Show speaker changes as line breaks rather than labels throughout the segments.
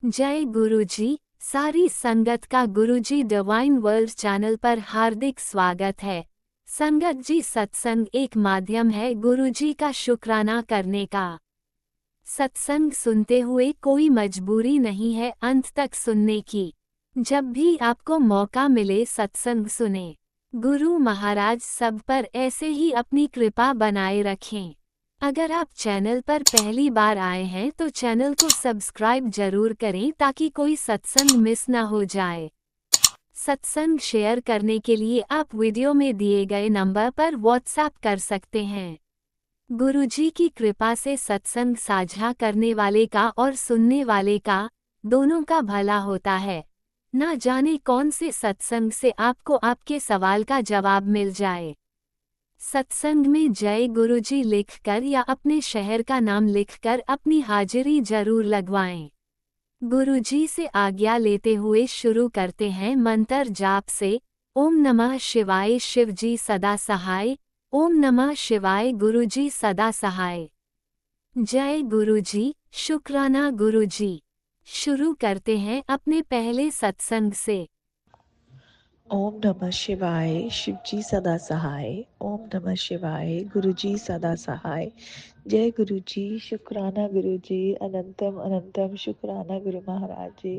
जय गुरुजी। सारी संगत का गुरुजी डिवाइन वर्ल्ड चैनल पर हार्दिक स्वागत है। संगत जी, सत्संग एक माध्यम है गुरुजी का शुक्राना करने का। सत्संग सुनते हुए कोई मजबूरी नहीं है अंत तक सुनने की। जब भी आपको मौका मिले सत्संग सुने। गुरु महाराज सब पर ऐसे ही अपनी कृपा बनाए रखें। अगर आप चैनल पर पहली बार आए हैं तो चैनल को सब्सक्राइब जरूर करें ताकि कोई सत्संग मिस ना हो जाए। सत्संग शेयर करने के लिए आप वीडियो में दिए गए नंबर पर व्हाट्सएप कर सकते हैं। गुरुजी की कृपा से सत्संग साझा करने वाले का और सुनने वाले का दोनों का भला होता है। ना जाने कौन से सत्संग से आपको आपके सवाल का जवाब मिल जाए। सत्संग में जय गुरुजी लिखकर या अपने शहर का नाम लिखकर अपनी हाजिरी जरूर लगवाएं। गुरुजी से आज्ञा लेते हुए शुरू करते हैं मंत्र जाप से। ओम नमः शिवाय शिवजी सदा सहाय। ओम नमः शिवाय गुरुजी सदा सहाय। जय गुरुजी, शुक्राना गुरुजी। शुरू करते हैं अपने पहले सत्संग से।
ओम नमः शिवाय शिवजी सदा सहाय। ओम नमः शिवाय गुरुजी सदा सहाय। जय गुरुजी, शुक्राना गुरुजी, अनंतम अनंतम शुक्राना गुरु महाराज जी।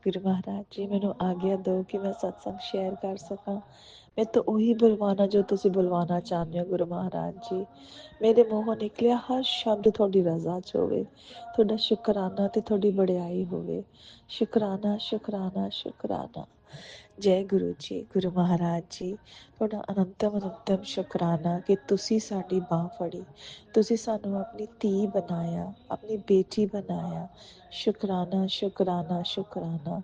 गुरु महाराज जी, मैनू आज्ञा दो कि मैं सत्संग शेयर कर सकां। मैं तो ਉਹੀ ਬੁਲਵਾਨਾ ਜੋ ਤੁਸੀਂ ਬੁਲਵਾਨਾ ਚਾਹੁੰਦੇ ਹੋ ਗੁਰੂ ਮਹਾਰਾਜ ਜੀ। ਮੇਰੇ ਮੂੰਹੋਂ ਨਿਕਲਿਆ ਹਰ ਸ਼ਬਦ ਤੁਹਾਡੀ ਰਜ਼ਾ 'ਚ ਹੋਵੇ, ਤੁਹਾਡਾ ਸ਼ੁਕਰਾਨਾ ਤੇ ਤੁਹਾਡੀ ਵਡਿਆਈ ਹੋਵੇ। ਸ਼ੁਕਰਾਨਾ ਸ਼ੁਕਰਾਨਾ ਸ਼ੁਕਰਾਨਾ। ਜੈ ਗੁਰੂ ਜੀ, ਗੁਰੂ ਮਹਾਰਾਜ ਜੀ, ਤੁਹਾਡਾ ਅਨੰਤਮ ਅਨੰਤਮ ਸ਼ੁਕਰਾਨਾ ਕਿ ਤੁਸੀਂ ਸਾਡੀ ਬਾਂਹ ਫੜੀ, ਤੁਸੀਂ ਸਾਨੂੰ ਆਪਣੀ ਧੀ ਬਣਾਇਆ, ਆਪਣੀ ਬੇਟੀ ਬਣਾਇਆ। ਸ਼ੁਕਰਾਨਾ ਸ਼ੁਕਰਾਨਾ ਸ਼ੁਕਰਾਨਾ।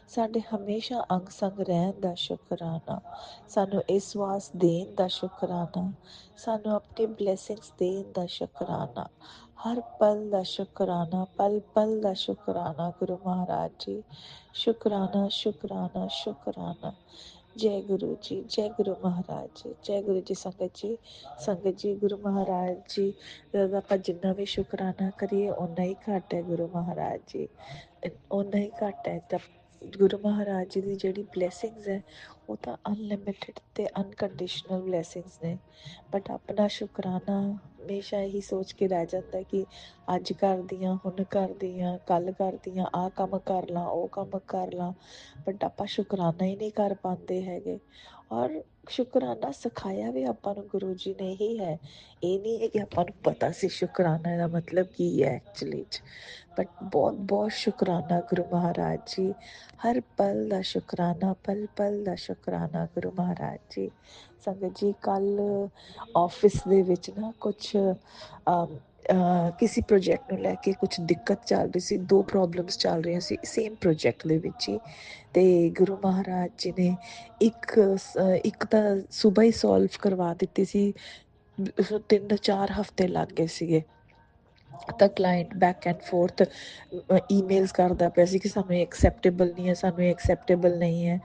ਸਾਡੇ ਹਮੇਸ਼ਾ ਅੰਗ ਸੰਗ ਰਹਿਣ ਦਾ ਸ਼ੁਕਰਾਨਾ, ਸਾਨੂੰ ਇਸ ਵਾਸ ਦੇਣ ਦਾ ਸ਼ੁਕਰਾਨਾ, ਸਾਨੂੰ ਆਪਣੀ ਬਲੈਸਿੰਗਸ ਦੇਣ ਦਾ ਸ਼ੁਕਰਾਨਾ, ਹਰ ਪਲ ਦਾ ਸ਼ੁਕਰਾਨਾ, ਪਲ ਪਲ ਦਾ ਸ਼ੁਕਰਾਨਾ ਗੁਰੂ ਮਹਾਰਾਜ ਜੀ। ਸ਼ੁਕਰਾਨਾ ਸ਼ੁਕਰਾਨਾ ਸ਼ੁਕਰਾਨਾ। ਜੈ ਗੁਰੂ ਜੀ, ਜੈ ਗੁਰੂ ਮਹਾਰਾਜ ਜੀ, ਜੈ ਗੁਰੂ ਜੀ। ਸੰਗਤ ਜੀ ਗੁਰੂ ਮਹਾਰਾਜ ਜੀ ਦਾ ਆਪਾਂ ਜਿੰਨਾ ਵੀ ਸ਼ੁਕਰਾਨਾ ਕਰੀਏ ਓਨਾ ਹੀ ਘੱਟ ਹੈ ਗੁਰੂ ਮਹਾਰਾਜ ਜੀ, ਓਨਾ ਹੀ ਘੱਟ ਹੈ। ਤਾਂ ਗੁਰੂ ਮਹਾਰਾਜ ਜੀ ਦੀ ਜਿਹੜੀ ਬਲੈਸਿੰਗਸ ਹੈ ਉਹ ਤਾਂ ਅਨਲਿਮਿਟਿਡ ਤੇ ਅਨਕੰਡੀਸ਼ਨਲ ਬਲੈਸਿੰਗਸ ਨੇ। ਬਟ ਆਪਣਾ ਸ਼ੁਕਰਾਨਾ ਹਮੇਸ਼ਾ ਇਹੀ ਸੋਚ ਕੇ ਰਹਿ ਜਾਂਦਾ ਕਿ ਅੱਜ ਕਰਦੀ ਹਾਂ, ਹੁਣ ਕਰਦੀ ਹਾਂ, ਕੱਲ੍ਹ ਕਰਦੀ ਹਾਂ, ਆਹ ਕੰਮ ਕਰ ਲਾਂ, ਉਹ ਕੰਮ ਕਰ ਲਾਂ। ਬਟ ਆਪਾਂ ਸ਼ੁਕਰਾਨਾ ਹੀ ਨਹੀਂ ਕਰ ਪਾਉਂਦੇ ਹੈਗੇ। ਔਰ ਸ਼ੁਕਰਾਨਾ ਸਿਖਾਇਆ ਵੀ ਆਪਾਂ ਨੂੰ ਗੁਰੂ ਜੀ ਨੇ ਹੀ ਹੈ। ਇਹ ਨਹੀਂ ਹੈ ਕਿ ਆਪਾਂ ਨੂੰ ਪਤਾ ਸੀ ਸ਼ੁਕਰਾਨਾ ਦਾ ਮਤਲਬ ਕੀ ਹੈ ਐਕਚੁਅਲੀ 'ਚ। ਬਟ ਬਹੁਤ ਬਹੁਤ ਸ਼ੁਕਰਾਨਾ ਗੁਰੂ ਮਹਾਰਾਜ ਜੀ। ਹਰ ਪਲ ਦਾ ਸ਼ੁਕਰਾਨਾ, ਪਲ ਪਲ ਦਾ ਸ਼ੁਕਰਾਨਾ ਗੁਰੂ ਮਹਾਰਾਜ ਜੀ। ਸੰਗਤ ਜੀ, ਕੱਲ੍ਹ ਆਫਿਸ ਦੇ ਵਿੱਚ ਨਾ ਕੁਛ ਕਿਸੇ ਪ੍ਰੋਜੈਕਟ ਨੂੰ ਲੈ ਕੇ ਕੁਛ ਦਿੱਕਤ ਚੱਲ ਰਹੀ ਸੀ। ਦੋ ਪ੍ਰੋਬਲਮਸ ਚੱਲ ਰਹੀਆਂ ਸੀ ਸੇਮ ਪ੍ਰੋਜੈਕਟ ਦੇ ਵਿੱਚ ਹੀ। ਅਤੇ ਗੁਰੂ ਮਹਾਰਾਜ ਜੀ ਨੇ ਇੱਕ ਤਾਂ ਸੁਬਾਹ ਹੀ ਸੋਲਵ ਕਰਵਾ ਦਿੱਤੀ ਸੀ। 3-4 ਹਫ਼ਤੇ ਲੱਗ ਗਏ ਸੀਗੇ। ਤਾਂ client back and fourth emails ਕਰਦਾ ਪਿਆ ਸੀ ਕਿ ਸਾਨੂੰ ਇਹ ਐਕਸੈਪਟੇਬਲ ਨਹੀਂ ਹੈ, ਸਾਨੂੰ ਇਹ ਐਕਸੈਪਟੇਬਲ ਨਹੀਂ ਹੈ।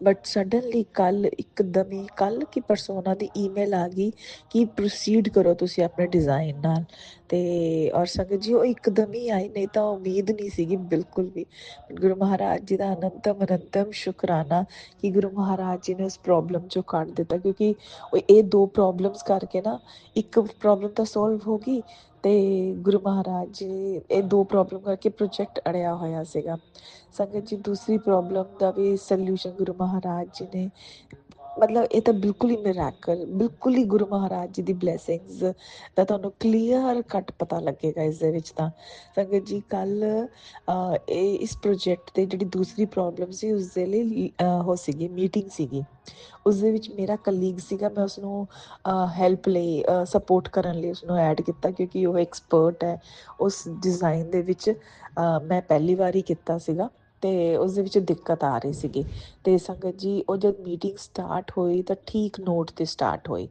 ਬਟ ਸਡਨਲੀ ਕੱਲ੍ਹ ਇੱਕਦਮ ਹੀ, ਕੱਲ੍ਹ ਕਿ ਪਰਸੋਂ ਉਹਨਾਂ ਦੀ ਈਮੇਲ ਆ ਗਈ ਕਿ ਪ੍ਰੋਸੀਡ ਕਰੋ ਤੁਸੀਂ ਆਪਣੇ ਡਿਜ਼ਾਇਨ ਨਾਲ। ਅਤੇ ਔਰ ਸੰਗਤ ਜੀ ਉਹ ਇੱਕਦਮ ਹੀ ਆਈ, ਨਹੀਂ ਤਾਂ ਉਮੀਦ ਨਹੀਂ ਸੀਗੀ ਬਿਲਕੁਲ ਵੀ। ਗੁਰੂ ਮਹਾਰਾਜ ਜੀ ਦਾ ਅਨੰਤਮ ਅਨੰਤਮ ਸ਼ੁਕਰਾਨਾ ਕਿ ਗੁਰੂ ਮਹਾਰਾਜ ਜੀ ਨੇ ਉਸ ਪ੍ਰੋਬਲਮ 'ਚੋਂ ਕੱਢ ਦਿੱਤਾ। ਕਿਉਂਕਿ ਇਹ ਦੋ ਪ੍ਰੋਬਲਮਸ ਕਰਕੇ ਨਾ, ਇੱਕ ਪ੍ਰੋਬਲਮ ਤਾਂ ਸੋਲਵ ਹੋ ਗਈ ਅਤੇ ਗੁਰੂ ਮਹਾਰਾਜ ਜੀ ਇਹ ਦੋ ਪ੍ਰੋਬਲਮ ਕਰਕੇ ਪ੍ਰੋਜੈਕਟ ਅੜਿਆ ਹੋਇਆ ਸੀਗਾ। ਸੰਗਤ ਜੀ, ਦੂਸਰੀ ਪ੍ਰੋਬਲਮ ਦਾ ਵੀ ਸਲਿਊਸ਼ਨ ਗੁਰੂ ਮਹਾਰਾਜ ਜੀ ਨੇ, ਮਤਲਬ ਇਹ ਤਾਂ ਬਿਲਕੁਲ ਹੀ ਮਿਰੈਕਲ, ਬਿਲਕੁਲ ਹੀ ਗੁਰੂ ਮਹਾਰਾਜ ਜੀ ਦੀ ਬਲੈਸਿੰਗਸ ਦਾ ਤੁਹਾਨੂੰ ਕਲੀਅਰ ਕੱਟ ਪਤਾ ਲੱਗੇਗਾ ਇਸ ਦੇ ਵਿੱਚ। ਤਾਂ ਸੰਗਤ ਜੀ, ਕੱਲ੍ਹ ਇਸ ਪ੍ਰੋਜੈਕਟ 'ਤੇ ਜਿਹੜੀ ਦੂਸਰੀ ਪ੍ਰੋਬਲਮ ਸੀ ਉਸਦੇ ਲਈ ਉਹ ਸੀਗੀ ਮੀਟਿੰਗ ਸੀਗੀ। ਉਸਦੇ ਵਿੱਚ ਮੇਰਾ ਕਲੀਗ ਸੀਗਾ, ਮੈਂ ਉਸਨੂੰ ਹੈਲਪ ਲਈ, ਸਪੋਰਟ ਕਰਨ ਲਈ ਉਸਨੂੰ ਐਡ ਕੀਤਾ ਕਿਉਂਕਿ ਉਹ ਐਕਸਪਰਟ ਹੈ ਉਸ ਡਿਜ਼ਾਇਨ ਦੇ ਵਿੱਚ। ਮੈਂ ਪਹਿਲੀ ਵਾਰ ਹੀ ਕੀਤਾ ਸੀਗਾ ਅਤੇ ਉਸਦੇ ਵਿੱਚ ਦਿੱਕਤ ਆ ਰਹੀ ਸੀਗੀ। ਅਤੇ ਸੰਗਤ ਜੀ, ਉਹ ਜਦ ਮੀਟਿੰਗ ਸਟਾਰਟ ਹੋਈ ਤਾਂ ਠੀਕ ਨੋਟ 'ਤੇ ਸਟਾਰਟ ਹੋਈ।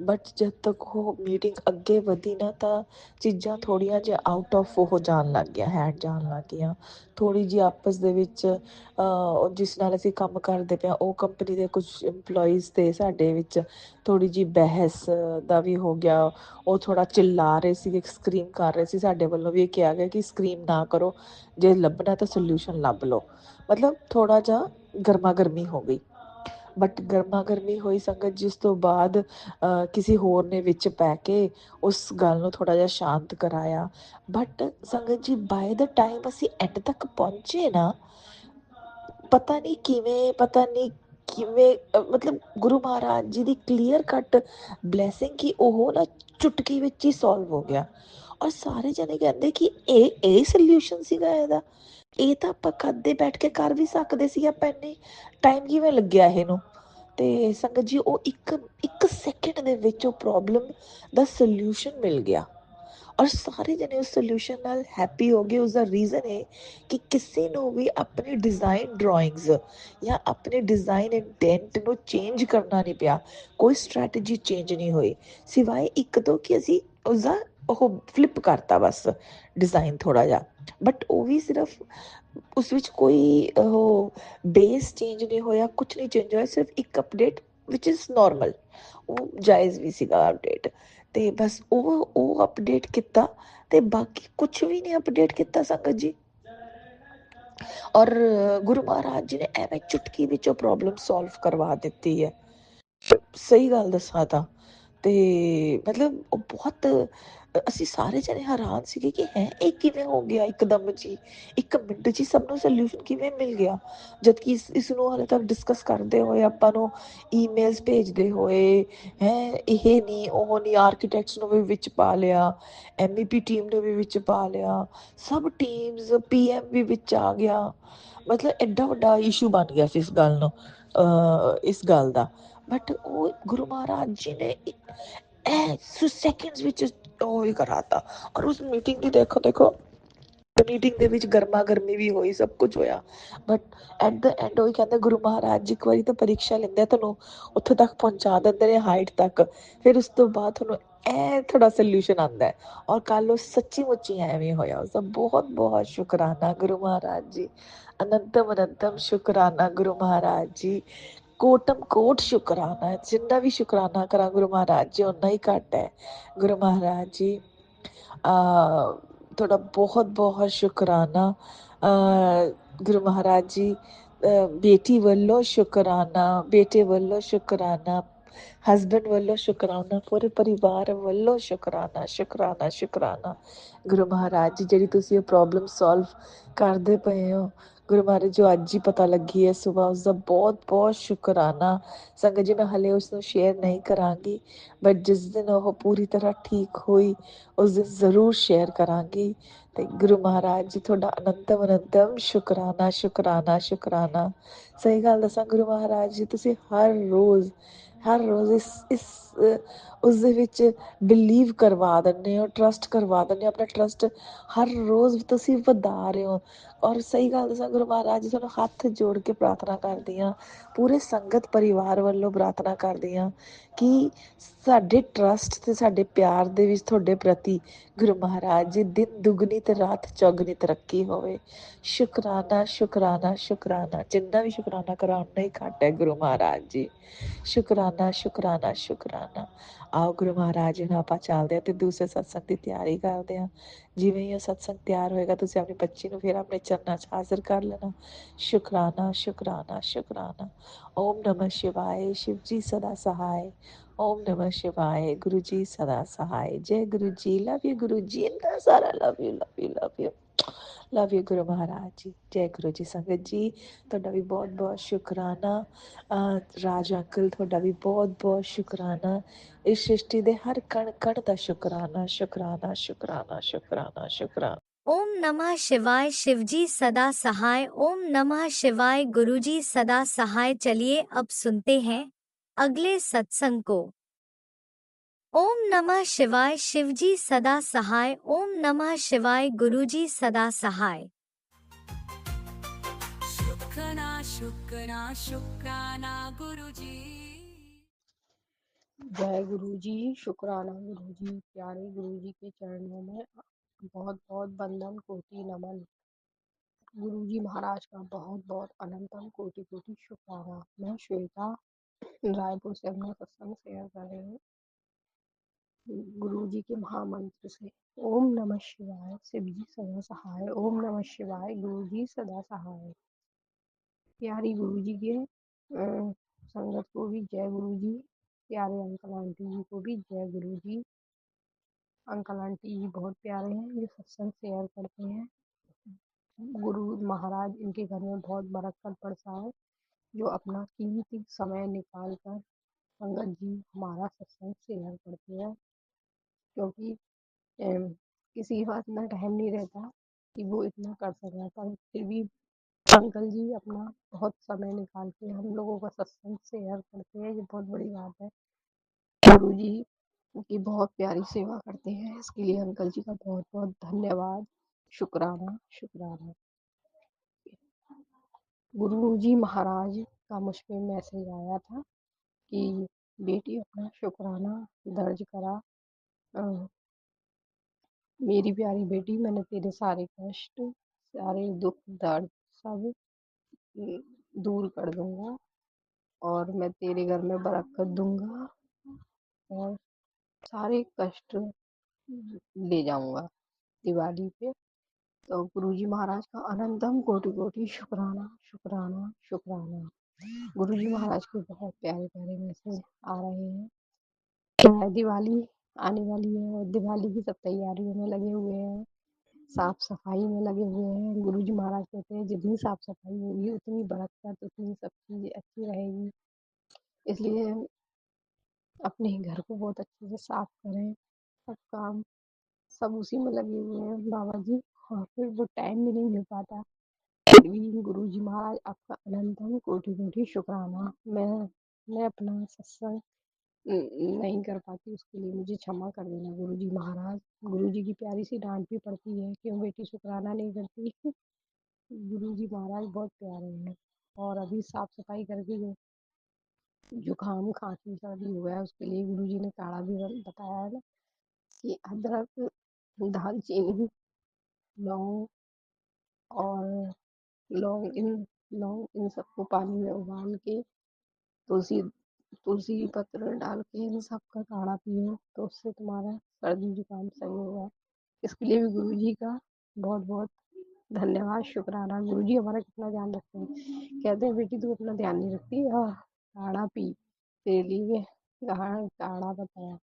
ਬਟ ਜਦ ਤੱਕ ਉਹ ਮੀਟਿੰਗ ਅੱਗੇ ਵਧੀ ਨਾ ਤਾਂ ਚੀਜ਼ਾਂ ਥੋੜ੍ਹੀਆਂ ਜਿਹਾ ਆਊਟ ਆਫ ਉਹ ਜਾਣ ਲੱਗ ਗਿਆ, ਹੈਂਡ ਜਾਣ ਲੱਗ ਗਈਆਂ। ਥੋੜ੍ਹੀ ਜਿਹੀ ਆਪਸ ਦੇ ਵਿੱਚ ਜਿਸ ਨਾਲ ਅਸੀਂ ਕੰਮ ਕਰਦੇ ਪਏ ਹਾਂ ਉਹ ਕੰਪਨੀ ਦੇ ਕੁਛ ਇੰਪਲੋਈਜ਼ ਤੇ ਸਾਡੇ ਵਿੱਚ ਥੋੜ੍ਹੀ ਜਿਹੀ ਬਹਿਸ ਦਾ ਵੀ ਹੋ ਗਿਆ। ਉਹ ਥੋੜ੍ਹਾ ਚਿੱਲਾ ਰਹੇ ਸੀ, ਸਕਰੀਮ ਕਰ ਰਹੇ ਸੀ। ਸਾਡੇ ਵੱਲੋਂ ਵੀ ਇਹ ਕਿਹਾ ਗਿਆ ਕਿ ਸਕਰੀਮ ਨਾ ਕਰੋ, ਜੇ ਲੱਭਣਾ ਤਾਂ ਸੋਲਿਊਸ਼ਨ ਲੱਭ ਲਓ। ਮਤਲਬ ਥੋੜ੍ਹਾ ਜਿਹਾ ਗਰਮਾ ਗਰਮੀ ਹੋ ਗਈ। ਬਟ ਗਰਮਾ ਗਰਮੀ ਹੋਈ ਸੰਗਤ, ਜਿਸ ਤੋਂ ਬਾਅਦ ਕਿਸੇ ਹੋਰ ਨੇ ਵਿੱਚ ਪੈ ਕੇ ਉਸ ਗੱਲ ਨੂੰ ਥੋੜ੍ਹਾ ਜਿਹਾ ਸ਼ਾਂਤ ਕਰਾਇਆ। ਬਟ ਸੰਗਤ ਜੀ, ਬਾਏ ਦਾ ਟਾਈਮ ਅਸੀਂ ਐਂਡ ਤੱਕ ਪਹੁੰਚੇ ਨਾ, ਪਤਾ ਨਹੀਂ ਕਿਵੇਂ, ਪਤਾ ਨਹੀਂ ਕਿਵੇਂ, ਮਤਲਬ ਗੁਰੂ ਮਹਾਰਾਜ ਜੀ ਦੀ ਕਲੀਅਰ ਕੱਟ ਬਲੈਸਿੰਗ ਕਿ ਉਹ ਨਾ ਚੁਟਕੀ ਵਿੱਚ ਹੀ ਸੋਲਵ ਹੋ ਗਿਆ। ਔਰ ਸਾਰੇ ਜਣੇ ਕਹਿੰਦੇ ਕਿ ਇਹ ਸੋਲਿਊਸ਼ਨ ਸੀਗਾ ਇਹਦਾ, ਇਹ ਤਾਂ ਆਪਾਂ ਕਦੇ ਬੈਠ ਕੇ ਕਰ ਵੀ ਸਕਦੇ ਸੀ, ਆਪਾਂ ਇੰਨੇ ਟਾਈਮ ਕਿਵੇਂ ਲੱਗਿਆ ਇਹਨੂੰ। ਤੇ ਸੰਗਤ ਜੀ, ਉਹ ਇੱਕ ਇੱਕ ਸੈਕਿੰਡ ਦੇ ਵਿੱਚ ਉਹ ਪ੍ਰੋਬਲਮ ਦਾ ਸੋਲਿਊਸ਼ਨ ਮਿਲ ਗਿਆ ਔਰ ਸਾਰੇ ਜਣੇ ਉਸ ਸੋਲਿਊਸ਼ਨ ਨਾਲ ਹੈਪੀ ਹੋ ਗਏ। ਉਸਦਾ ਰੀਜ਼ਨ ਇਹ ਕਿ ਕਿਸੇ ਨੂੰ ਵੀ ਆਪਣੀ ਡਿਜ਼ਾਈਨ ਡਰਾਇੰਗਸ ਜਾਂ ਆਪਣੇ ਡਿਜ਼ਾਈਨ ਇੰਟੈਂਟ ਨੂੰ ਚੇਂਜ ਕਰਨਾ ਨਹੀਂ ਪਿਆ। ਕੋਈ ਸਟ੍ਰੈਟਜੀ ਚੇਂਜ ਨਹੀਂ ਹੋਈ, ਸਿਵਾਏ ਇੱਕ ਤੋਂ ਕਿ ਅਸੀਂ ਉਸਦਾ ਉਹ ਫਲਿੱਪ ਕਰਤਾ ਬਸ ਡਿਜ਼ਾਈਨ ਥੋੜ੍ਹਾ ਜਿਹਾ। ਬਟ ਉਹ ਵੀ ਸਿਰਫ ਉਸ ਵਿੱਚ ਕੋਈ ਉਹ ਬੇਸ ਚੇਂਜ ਨਹੀਂ ਹੋਇਆ, ਕੁਛ ਨਹੀਂ ਚੇਂਜ ਹੋਇਆ, ਸਿਰਫ ਇੱਕ ਅਪਡੇਟ ਵਿਚ ਇਜ਼ ਨੋਰਮਲ, ਉਹ ਜਾਇਜ਼ ਵੀ ਸੀਗਾ ਅਪਡੇਟ। ਤੇ ਬਸ ਉਹ ਅਪਡੇਟ ਕੀਤਾ ਤੇ ਬਾਕੀ ਕੁਛ ਵੀ ਨਹੀਂ ਅਪਡੇਟ ਕੀਤਾ ਸੰਗਤ ਜੀ। ਔਰ ਗੁਰੂ ਮਹਾਰਾਜ ਜੀ ਨੇ ਐਵੇਂ ਚੁਟਕੀ ਵਿੱਚੋਂ ਪ੍ਰੋਬਲਮ ਸੋਲਵ ਕਰਵਾ ਦਿੱਤੀ ਹੈ। ਸਹੀ ਗੱਲ ਦੱਸਾਂ ਤਾਂ ਤੇ ਮਤਲਬ ਉਹ ਬਹੁਤ, ਅਸੀਂ ਸਾਰੇ ਜਣੇ ਹੈਰਾਨ ਸੀਗੇ ਕਿ ਹੈ ਇਹ ਕਿਵੇਂ ਹੋ ਗਿਆ ਇੱਕਦਮ ਜੀ, ਇੱਕ ਮਿੰਟ 'ਚ ਹੀ ਸਭ ਨੂੰ ਸੋਲਿਊਸ਼ਨ ਕਿਵੇਂ ਮਿਲ ਗਿਆ। ਜਦਕਿ ਇਸ ਨੂੰ ਹਾਲੇ ਤੱਕ ਡਿਸਕਸ ਕਰਦੇ ਹੋਏ, ਆਪਾਂ ਨੂੰ ਈਮੇਲਸ ਭੇਜਦੇ ਹੋਏ ਹੈ, ਇਹ ਨਹੀਂ ਉਹ ਨਹੀਂ, ਆਰਕੀਟੈਕਟਸ ਨੂੰ ਵੀ ਵਿੱਚ ਪਾ ਲਿਆ, MEP ਟੀਮ ਨੂੰ ਵੀ ਵਿੱਚ ਪਾ ਲਿਆ, ਸਭ ਟੀਮਸ, PM ਵੀ ਵਿੱਚ ਆ ਗਿਆ। ਮਤਲਬ ਐਡਾ ਵੱਡਾ ਇਸ਼ੂ ਬਣ ਗਿਆ ਸੀ ਇਸ ਗੱਲ ਨੂੰ, ਇਸ ਗੱਲ ਦਾ। ਬਟ ਉਹ ਗੁਰੂ ਮਹਾਰਾਜ ਜੀ ਨੇ ਸੈਕਿੰਡਸ ਵਿੱਚ ਉਹ ਹੀ ਕਰਾਤਾ। ਔਰ ਉਸ ਮੀਟਿੰਗ ਦੀ ਦੇਖੋ ਮੀਟਿੰਗ ਦੇ ਵਿੱਚ ਗਰਮਾ ਗਰਮੀ ਵੀ ਹੋਈ, ਸਭ ਕੁਝ ਹੋਇਆ। ਬਟ ਐਟ ਦਾ ਐਂਡ ਉਹੀ ਕਹਿੰਦੇ, ਗੁਰੂ ਮਹਾਰਾਜ ਜੀ ਇੱਕ ਵਾਰੀ ਤਾਂ ਪਰੀਕਸ਼ਾ ਲੈਂਦੇ, ਤੁਹਾਨੂੰ ਉੱਥੇ ਤੱਕ ਪਹੁੰਚਾ ਦਿੰਦੇ ਨੇ ਹਾਈਟ ਤੱਕ, ਫਿਰ ਉਸ ਤੋਂ ਬਾਅਦ ਤੁਹਾਨੂੰ ਇਹ ਥੋੜਾ ਸੋਲਿਊਸ਼ਨ ਆਉਂਦਾ ਹੈ। ਔਰ ਕੱਲ ਉਹ ਸੱਚੀ ਮੁੱਚੀ ਐਵੇਂ ਹੋਇਆ। ਉਸਦਾ ਬਹੁਤ ਬਹੁਤ ਸ਼ੁਕਰਾਨਾ ਗੁਰੂ ਮਹਾਰਾਜ ਜੀ, ਅਨੰਤਮ ਅਨੰਤਮ ਸ਼ੁਕਰਾਨਾ ਗੁਰੂ ਮਹਾਰਾਜ ਜੀ, ਕੋਟਮ ਕੋਟ ਸ਼ੁਕਰਾਨਾ ਹੈ। ਜਿੰਨਾ ਵੀ ਸ਼ੁਕਰਾਨਾ ਕਰਾਂ ਗੁਰੂ ਮਹਾਰਾਜ ਜੀ ਓਨਾ ਹੀ ਘੱਟ ਹੈ। ਗੁਰੂ ਮਹਾਰਾਜ ਜੀ ਤੁਹਾਡਾ ਬਹੁਤ ਬਹੁਤ ਸ਼ੁਕਰਾਨਾ। ਗੁਰੂ ਮਹਾਰਾਜ ਜੀ, ਬੇਟੀ ਵੱਲੋਂ ਸ਼ੁਕਰਾਨਾ, ਬੇਟੇ ਵੱਲੋਂ ਸ਼ੁਕਰਾਨਾ, ਹਸਬੈਂਡ ਵੱਲੋਂ ਸ਼ੁਕਰਾਨਾ, ਪੂਰੇ ਪਰਿਵਾਰ ਵੱਲੋਂ ਸ਼ੁਕਰਾਨਾ, ਸ਼ੁਕਰਾਨਾ, ਸ਼ੁਕਰਾਨਾ। ਗੁਰੂ ਮਹਾਰਾਜ ਜੀ, ਜਿਹੜੀ ਤੁਸੀਂ ਇਹ ਪ੍ਰੋਬਲਮ ਸੋਲਵ ਕਰਦੇ ਪਏ ਹੋ, ਗੁਰੂ ਮਹਾਰਾਜ ਜੋ ਅੱਜ ਹੀ ਪਤਾ ਲੱਗੀ ਹੈ ਸੁਬਾਹ, ਉਸਦਾ ਬਹੁਤ ਬਹੁਤ ਸ਼ੁਕਰਾਨਾ। ਸੰਗਤ ਜੀ, ਮੈਂ ਹਲੇ ਉਸ ਨੂੰ ਸ਼ੇਅਰ ਨਹੀਂ ਕਰਾਂਗੀ, ਬਟ ਜਿਸ ਦਿਨ ਉਹ ਪੂਰੀ ਤਰ੍ਹਾਂ ਠੀਕ ਹੋਈ ਉਸ ਦਿਨ ਜ਼ਰੂਰ ਸ਼ੇਅਰ ਕਰਾਂਗੀ। ਤੇ ਗੁਰੂ ਮਹਾਰਾਜ ਜੀ ਤੁਹਾਡਾ ਅਨੰਤਮ ਅਨੰਤਮ ਸ਼ੁਕਰਾਨਾ, ਸ਼ੁਕਰਾਨਾ, ਸ਼ੁਕਰਾਨਾ। ਸਹੀ ਗੱਲ ਦੱਸਾਂ, ਗੁਰੂ ਮਹਾਰਾਜ ਜੀ ਤੁਸੀਂ ਹਰ ਰੋਜ਼ ਇਸ ਉਸ ਦੇ ਵਿੱਚ ਬਿਲੀਵ ਕਰਵਾ ਦਿੰਦੇ ਹੋ, ਟਰਸਟ ਕਰਵਾ ਦਿੰਦੇ ਹੋ। ਆਪਣਾ ਟਰਸਟ ਹਰ ਰੋਜ਼ ਤੁਸੀਂ ਵਧਾ ਰਹੇ ਹੋ। ਔਰ ਸਹੀ ਗੱਲ ਦੱਸਾਂ, ਗੁਰੂ ਮਹਾਰਾਜ ਜੀ ਤੁਹਾਨੂੰ ਹੱਥ ਜੋੜ ਕੇ ਪ੍ਰਾਰਥਨਾ ਕਰਦੀ ਹਾਂ, ਪੂਰੇ ਸੰਗਤ ਪਰਿਵਾਰ ਵੱਲੋਂ ਪ੍ਰਾਰਥਨਾ ਕਰਦੀ ਹਾਂ ਕਿ ਸਾਡੇ ਟਰਸਟ ਤੇ ਸਾਡੇ ਪਿਆਰ ਦੇ ਵਿੱਚ ਤੁਹਾਡੇ ਪ੍ਰਤੀ ਗੁਰੂ ਮਹਾਰਾਜ ਜੀ ਦਿਨ ਦੁਗਣੀ ਤੇ ਰਾਤ ਚੌਗੁਣੀ ਤਰੱਕੀ ਹੋਵੇ। ਸ਼ੁਕਰਾਨਾ, ਸ਼ੁਕਰਾਨਾ, ਸ਼ੁਕਰਾਨਾ। ਜਿੰਨਾ ਵੀ ਸ਼ੁਕਰਾਨਾ ਕਰਾਂ ਉਨਾ ਹੀ ਘੱਟ ਹੈ ਗੁਰੂ ਮਹਾਰਾਜ ਜੀ। ਸ਼ੁਕਰਾਨਾ, ਸ਼ੁਕਰਾਨਾ, ਸ਼ੁਕਰਾਨਾ। ਆਓ ਗੁਰੂ ਮਹਾਰਾਜ ਜੀ ਨਾਲ ਆਪਾਂ ਚੱਲਦੇ ਹਾਂ ਤੇ ਦੂਸਰੇ ਸਤਸੰਗ ਦੀ ਤਿਆਰੀ ਕਰਦੇ ਹਾਂ। ਜਿਵੇਂ ਹੀ ਉਹ ਸਤਸੰਗ ਤਿਆਰ ਹੋਏਗਾ, ਤੁਸੀਂ ਆਪਣੀ ਬੱਚੀ ਨੂੰ ਫਿਰ ਆਪਣੇ ਚਰਨਾਂ 'ਚ ਹਾਜ਼ਰ ਕਰ ਲੈਣਾ। ਸ਼ੁਕਰਾਨਾ, ਸ਼ੁਕਰਾਨਾ, ਸ਼ੁਕਰਾਨਾ। ਓਮ ਨਮः शिवाय, शिव जी सदा सहाय। ओम नमः शिवाय, गुरु जी सदा सहाय। जय गुरु जी, लव यू गुरु जी, ਇੰਨਾ ਸਾਰਾ love you, love you, love you, love you Guru Maharaj ji. ਜੈ ਗੁਰੂ ਜੀ। ਸੰਗਤ ਜੀ, ਤੁਹਾਡਾ ਵੀ ਬਹੁਤ ਬਹੁਤ ਸ਼ੁਕਰਾਨਾ। ਰਾਜ ਅੰਕਲ, ਤੁਹਾਡਾ ਵੀ ਬਹੁਤ ਬਹੁਤ ਸ਼ੁਕਰਾਨਾ। ਇਸ ਸ੍ਰਿਸ਼ਟੀ ਦੇ ਹਰ ਕਣ ਕਣ ਦਾ ਸ਼ੁਕਰਾਨਾ, ਸ਼ੁਕਰਾਨਾ, ਸ਼ੁਕਰਾਨਾ, ਸ਼ੁਕਰਾਨਾ, ਸ਼ੁਕਰਾਨਾ।
ओम नमः शिवाय, शिवजी सदा सहाय। ओम नमः शिवाय, गुरुजी सदा सहाय। चलिए अब सुनते हैं अगले सत्संग को। ओम नमः शिवाय, शिवजी सदा सहाय। ओम नमः शिवाय, गुरुजी सदा सहाय।
शुक्राना शुक्राना शुक्राना गुरुजी। जय गुरु जी, शुक्राना गुरु जी, प्यारे गुरु जी के चरणों में बहुत बहुत वंदन, कोटि नमन। गुरु जी महाराज का बहुत बहुत अनंतम कोटि कोटि शुक्राना। मैं श्वेता रायपुर से अपना सत्संग शेयर कर रही हूँ गुरु जी के महामंत्र से। ओम नमः शिवाय, शिव जी सदा सहाय। ओम नमः शिवाय, गुरु जी सदा सहाय। प्यारी गुरु जी के संगत को भी जय गुरु जी। प्यारे अंकल आंटी जी को भी जय गुरु जी। अंकल आंटी जी बहुत प्यारे हैं, ये सत्संग शेयर करते हैं। गुरु महाराज इनके घर में बहुत बरकत बरसाए, जो अपना कीमती समय निकाल कर संगत जी हमारा सत्संग शेयर करते हैं। क्योंकि किसी के पास इतना टाइम नहीं रहता कि वो इतना कर सके, पर फिर भी अंकल जी अपना बहुत समय निकाल के हम लोगों का सत्संग शेयर करते हैं, ये बहुत बड़ी बात है। गुरु जी की बहुत प्यारी सेवा करते हैं, इसके लिए अंकल जी का बहुत बहुत धन्यवाद, शुक्राना शुक्राना। गुरु जी महाराज का मुझ पे मैसेज आया था कि बेटी अपना शुक्राना दर्ज करा। मेरी प्यारी बेटी, मैंने तेरे सारे कष्ट, सारे दुख दर्द सब दूर कर दूंगा, और मैं तेरे घर में बरकत दूंगा, और सारे कष्ट ले जाऊंगा दिवाली पे। तो गुरुजी महाराज का अनंतम कोटि कोटि शुक्राना शुक्राना शुक्राना। गुरुजी महाराज के बहुत प्यारे प्यारे मैसेज आ रहे हैं। दिवाली आने वाली है और दिवाली की सब तैयारियों में लगे हुए हैं, साफ सफाई में लगे हुए हैं। गुरुजी महाराज कहते हैं जितनी साफ सफाई होगी उतनी बरकत, उतनी सब चीजें अच्छी रहेगी। इसलिए अपने घर को बहुत अच्छे से साफ करें, सब काम सब उसी में लगे हुए हैं बाबा जी, और फिर वो टाइम भी नहीं मिल पाता। फिर भी गुरु जी महाराज आपका अनंतम कोटि कोटि शुक्राना। मैं अपना सत्संग नहीं कर पाती, उसके लिए मुझे क्षमा कर देना गुरु जी महाराज। गुरु जी की प्यारी सी डांट भी पड़ती है, क्यों बेटी शुक्राना नहीं करती। गुरु जी महाराज बहुत प्यारे हैं। और अभी साफ सफाई करके जो जुकाम खांसी सर्दी हुआ है, उसके लिए गुरु जी ने काढ़ा भी बताया है ना, कि अदरक, दालचीनी, लौंग और लौंग इन सबको पानी में उबाल के, तुलसी तुलसी पत्र डाल के इन सब का काढ़ा पियो, तो उससे तुम्हारा सर्दी जुकाम सही होगा। इसके लिए भी गुरु जी का बहुत बहुत धन्यवाद, शुक्राना। गुरु जी हमारा कितना ध्यान रखते हैं। कहते हैं बेटी तू अपना ध्यान नहीं रखती, हाँ काढ़ा पी, तेरे लिए काढ़ा बताया।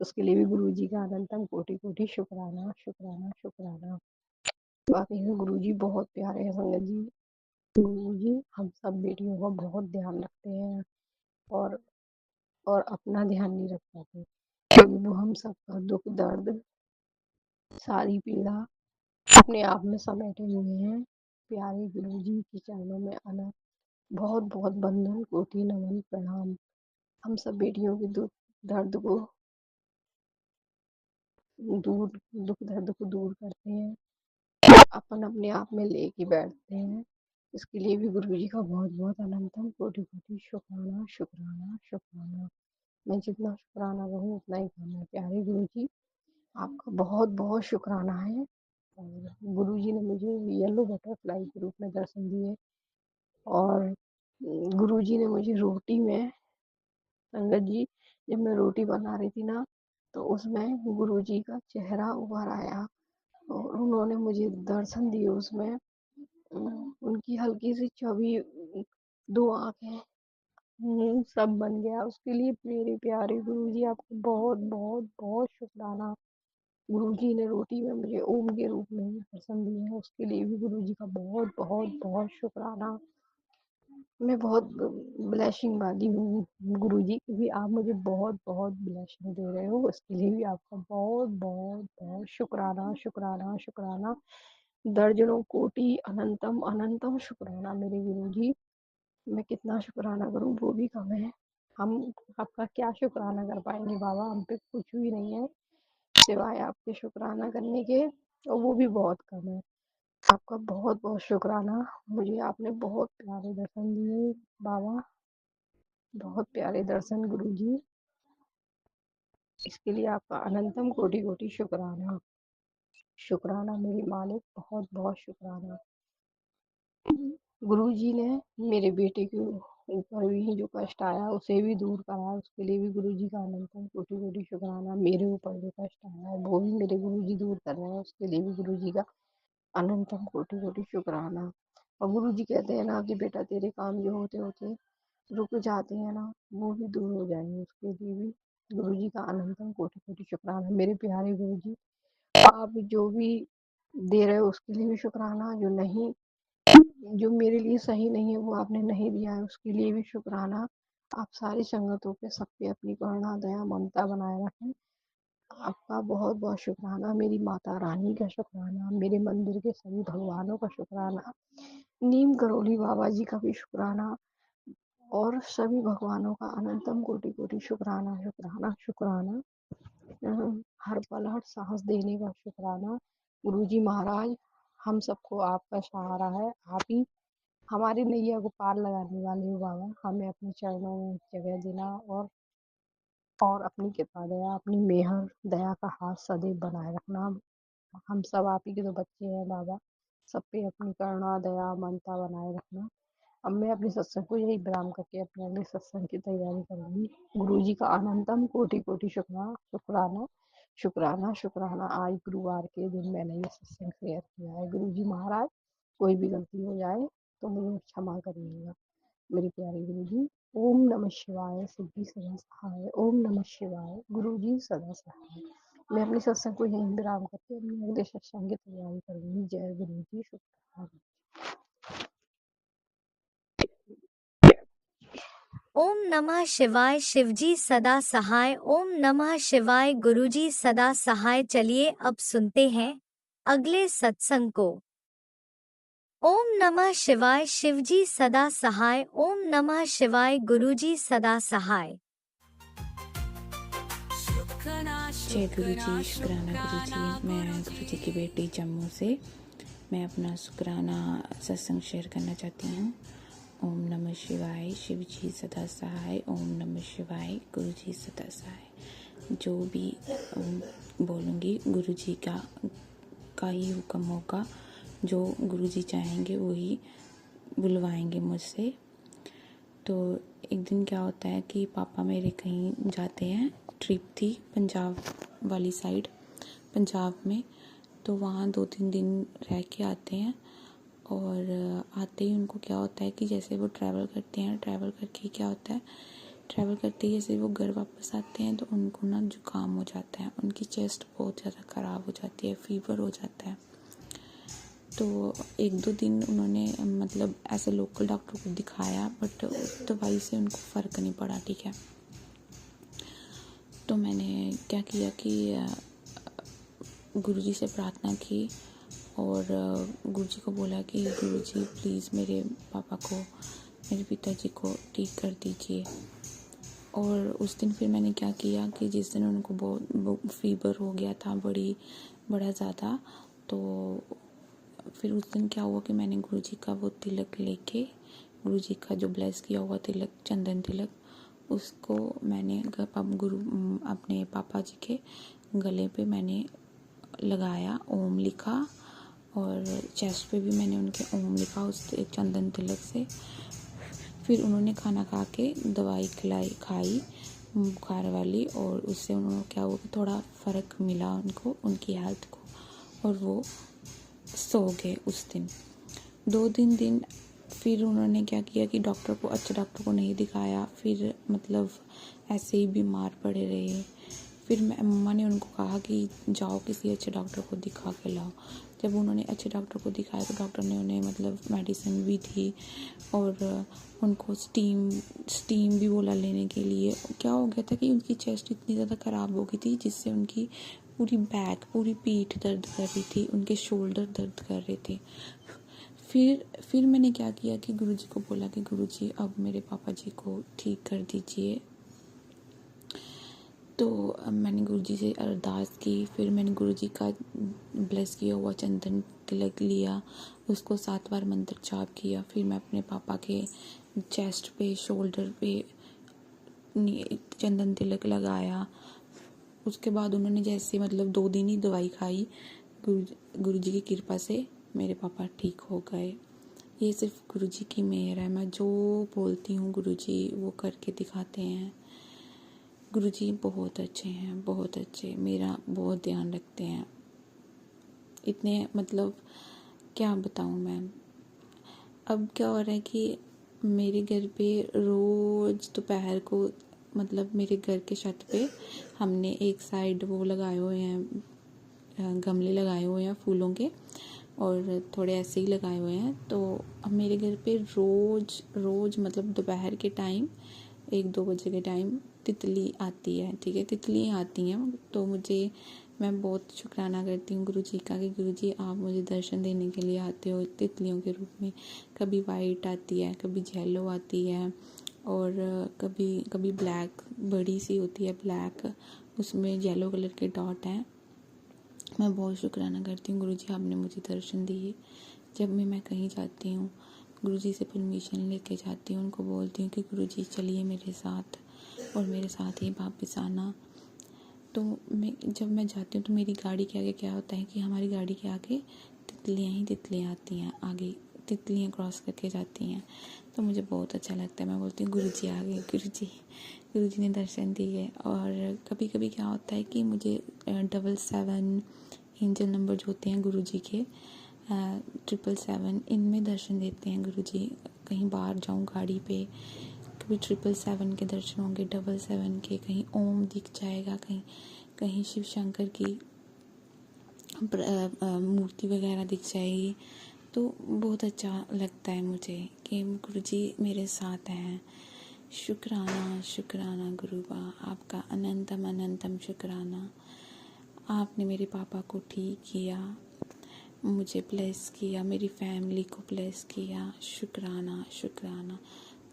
उसके लिए भी गुरु जी का अनंतम कोटि कोटि शुक्राना शुक्राना शुक्राना। बाकी गुरु जी बहुत प्यारे हैं संगत जी। गुरु जी हम सब बेटियों का बहुत ध्यान रखते हैं, और अपना ध्यान नहीं रख पाते, क्योंकि वो हम सबका दुख दर्द सारी पीड़ा अपने आप में समेटे हुए हैं। प्यारे गुरु जी के चरणों में आना बहुत बहुत बंधन कोटि नमन प्रणाम। हम सब बेटियों के दुख दर्द को दुख दर्द को दूर करते हैं, अपन अपने आप में लेके बैठते हैं। इसके लिए भी गुरु जी का बहुत बहुत अनंतम कोटि कोटि शुक्राना शुक्राना शुक्राना। मैं जितना शुक्राना कहूँ उतना ही कम है। प्यारे गुरु जी आपका बहुत बहुत शुक्राना है। और गुरु जी ने मुझे येलो बटरफ्लाई के रूप में दर्शन दिए, और गुरु जी ने मुझे रोटी में, संगत जी जब मैं रोटी बना रही थी ना, तो उसमें गुरु जी का चेहरा उभर आया, और उन्होंने मुझे दर्शन दिए उसमें। उनकी हल्की सी छवि, दो आंखें, सब बन गया। उसके लिए मेरे प्यारे गुरु जी आपको बहुत बहुत बहुत शुक्राना। गुरु जी ने रोटी में मुझे ओम के रूप में ही दर्शन दिए हैं, उसके लिए भी गुरु जी का बहुत बहुत बहुत शुक्राना। मैं बहुत ब्लेसिंग वाली हूँ गुरु जी, क्योंकि आप मुझे बहुत बहुत ब्लेसिंग दे रहे हो, उसके लिए भी आपका बहुत बहुत बहुत शुक्राना शुक्राना शुक्राना। दर्जनों कोटि अनंतम अनंतम शुक्राना मेरे गुरु जी। मैं कितना शुक्राना करूँ वो भी कम है। हम आपका क्या शुक्राना कर पाएंगे बाबा, हम पे कुछ भी नहीं है सिवाय आपके शुक्राना करने के, और वो भी बहुत कम है। आपका बहुत बहुत शुक्राना। मुझे आपने बहुत प्यारे दर्शन दिए बाबा, बहुत प्यारे दर्शन गुरु जी। इसके लिए आपका अनंतम कोटि कोटि शुक्राना। शुक्राना मेरे मालिक, बहुत बहुत शुक्राना। गुरुजी ने मेरे बेटे के ऊपर भी जो कष्ट आया उसे भी दूर करा, उसके लिए भी गुरुजी का अनंतम कोटि कोटि शुक्राना। मेरे ऊपर जो कष्ट आया है वो भी मेरे गुरुजी दूर कर रहे हैं, उसके लिए भी गुरुजी का अनंतम कोटि कोटि शुक्राना। और गुरुजी कहते हैं ना कि बेटा तेरे काम जो होते होते रुक जाते हैं ना, वो भी दूर हो जाएंगे, उसके लिए भी गुरुजी का अनंतम कोटि कोटि शुक्राना। मेरे प्यारे गुरुजी, आप जो भी दे रहे हो उसके लिए भी शुक्राना, जो मेरे लिए सही नहीं है वो आपने नहीं दिया है उसके लिए भी शुक्राना। आप सारी संगतों पे, सब पे अपनी करुणा दया ममता बनाए रखें। आपका बहुत बहुत शुक्राना। मेरी माता रानी का शुक्राना, मेरे मंदिर के सभी भगवानों का शुक्राना, नीम करोली बाबा जी का भी शुक्राना, और सभी भगवानों का अनंतम कोटि कोटि शुक्राना शुक्राना शुक्राना। हर पल हर सांस देने का शुक्राना। गुरुजी महाराज, हम सबको आपका सहारा है, आप ही हमारी नैया को पार लगाने वाले हो बाबा। हमें अपने चरणों में जगह देना, और अपनी कृपा दया, अपनी मेहर दया का हाथ सदैव बनाए रखना। हम सब आप ही के तो बच्चे हैं बाबा, सब पे अपनी करुणा दया ममता बनाए रखना। अब मैं अपने सत्संग को यही विराम करके अपने अगले सत्संग की तैयारी करूंगी। गुरु जी का अनंतम कोटि कोटि शुक्राना शुक्राना शुक्राना। आज गुरुवार के दिन मैंने ये सत्संग शेयर किया है। गुरु जी महाराज, कोई भी गलती हो जाए तो मुझे क्षमा करिएगा। मेरे प्यारे गुरु जी, ओम नमः शिवाय। सिद्धि सदा सहाय। ओम नमः शिवाय। गुरु जी सदा सहाय। मैं अपने सत्संग को यहीं विराम करके अपने अगले सत्संग की तैयारी करूंगी। जय गुरु जी, शुक्राना।
ओम नमः शिवाय। शिवजी सदा सहाय। ओम नमः शिवाय। गुरुजी सदा सहाय। चलिए अब सुनते हैं अगले सत्संग को। ओम नमः शिवाय। शिवजी सदा सहाय। ओम नमः शिवाय। गुरुजी सदा सहाय।
जय गुरु जी, शुक्राना गुरु जी। मैं गुरु जी की बेटी जम्मू से मैं अपना शुक्राना सत्संग शेयर करना चाहती हूँ। ओम नमः शिवाय। शिव जी सदा सहाय। ओम नमः शिवाय। गुरु जी सदा सहाय। जो भी बोलूँगी गुरु जी का ही हुक्म होगा। जो गुरु जी चाहेंगे वही बुलवाएंगे मुझसे। तो एक दिन क्या होता है कि पापा मेरे कहीं जाते हैं, ट्रिप थी पंजाब वाली साइड, पंजाब में। तो वहाँ 2-3 दिन रह के आते हैं, और आते ही उनको क्या होता है कि जैसे वो ट्रैवल करते हैं, ट्रैवल करके क्या होता है, ट्रैवल करते ही जैसे वो घर वापस आते हैं तो उनको ना जुकाम हो जाता है, उनकी चेस्ट बहुत ज़्यादा ख़राब हो जाती है, फीवर हो जाता है। तो 1-2 दिन उन्होंने मतलब ऐसे लोकल डॉक्टर को दिखाया, बट दवाई से उनको फ़र्क नहीं पड़ा। ठीक है, तो मैंने क्या किया कि गुरुजी से प्रार्थना की, और गुरुजी को बोला कि गुरुजी प्लीज़ मेरे पापा को, मेरे पिताजी को ठीक कर दीजिए। और उस दिन फिर मैंने क्या किया कि जिस दिन उनको बहुत फीवर हो गया था बड़ा ज़्यादा, तो फिर उस दिन क्या हुआ कि मैंने गुरुजी का वो तिलक लेके, गुरुजी का जो ब्लेस किया हुआ तिलक, चंदन तिलक, उसको मैंने अपने पापा जी के गले पे मैंने लगाया, ओम लिखा, और चेस्ट पे भी मैंने उनके ओम लिखा उस चंदन तिलक से। फिर उन्होंने खाना खा के दवाई खाई बुखार वाली, और उससे उन्होंने क्या हुआ कि थोड़ा फ़र्क मिला उनको, उनकी हेल्थ को, और वो सो गए उस दिन। 2-3 दिन फिर उन्होंने क्या किया कि अच्छे डॉक्टर को नहीं दिखाया, फिर मतलब ऐसे ही बीमार पड़े रहे। फिर मम्मा ने उनको कहा कि जाओ किसी अच्छे डॉक्टर को दिखा के लाओ। जब उन्होंने अच्छे डॉक्टर को दिखाया तो डॉक्टर ने उन्हें मतलब मेडिसिन भी दी, और उनको स्टीम भी बोला लेने के लिए। क्या हो गया था कि उनकी चेस्ट इतनी ज़्यादा ख़राब हो गई थी जिससे उनकी पूरी पीठ दर्द कर रही थी, उनके शोल्डर दर्द कर रहे थे। फिर मैंने क्या किया कि गुरुजी को बोला कि गुरुजी अब मेरे पापा जी को ठीक कर दीजिए। तो मैंने गुरुजी से अरदास की, फिर मैंने गुरुजी का ब्लेस किया हुआ चंदन तिलक लिया, उसको 7 बार मंत्र जाप किया। फिर मैं अपने पापा के चेस्ट पे, शोल्डर पे चंदन तिलक लगाया, उसके बाद उन्होंने जैसे मतलब 2 दिन ही दवाई खाई, गुरुजी की कृपा से मेरे पापा ठीक हो गए। ये सिर्फ गुरुजी की मेहर है। मैं जो बोलती हूँ गुरुजी वो करके दिखाते हैं। गुरुजी बहुत अच्छे हैं, बहुत अच्छे, मेरा बहुत ध्यान रखते हैं। इतने मतलब क्या बताऊँ मैं। अब क्या हो रहा है कि मेरे घर पे रोज़ दोपहर को मतलब मेरे घर के छत पे हमने एक साइड वो लगाए हुए हैं, गमले लगाए हुए हैं फूलों के, और थोड़े ऐसे ही लगाए हुए हैं। तो अब मेरे घर पे रोज़ मतलब दोपहर के टाइम 1-2 बजे के टाइम तितली आती है, ठीक है, तितलियाँ आती हैं। तो मैं बहुत शुक्राना करती हूँ गुरुजी का कि गुरुजी आप मुझे दर्शन देने के लिए आते हो तितलियों के रूप में। कभी वाइट आती है, कभी येलो आती है, और कभी ब्लैक बड़ी सी होती है, ब्लैक, उसमें येलो कलर के डॉट हैं। मैं बहुत शुक्राना करती हूँ गुरुजी, आपने मुझे दर्शन दिए। जब भी मैं कहीं जाती हूँ गुरुजी से परमिशन लेके जाती हूँ, उनको बोलती हूँ कि गुरुजी चलिए मेरे साथ, और मेरे साथ ही वापस आना। तो जब मैं जाती हूँ तो मेरी गाड़ी के आगे क्या होता है कि हमारी गाड़ी के आगे तितलियाँ आती हैं, आगे तितलियाँ क्रॉस करके जाती हैं। तो मुझे बहुत अच्छा लगता है। मैं बोलती हूँ गुरुजी आ गए, गुरुजी ने दर्शन दिए। और कभी कभी क्या होता है कि मुझे 777 एंजल नंबर जो होते हैं गुरुजी के, 777 इनमें दर्शन देते हैं गुरुजी। कहीं बाहर जाऊँ गाड़ी पे, कभी 777 के दर्शन होंगे, 777 के, कहीं ओम दिख जाएगा, कहीं शिव शंकर की मूर्ति वगैरह दिख जाएगी। तो बहुत अच्छा लगता है मुझे कि गुरुजी मेरे साथ हैं। शुक्राना शुक्राना गुरुबा, आपका अनंतम शुक्राना। आपने मेरे पापा को ठीक किया, मुझे ब्लेस किया, मेरी फैमिली को ब्लेस किया। शुक्राना शुक्राना।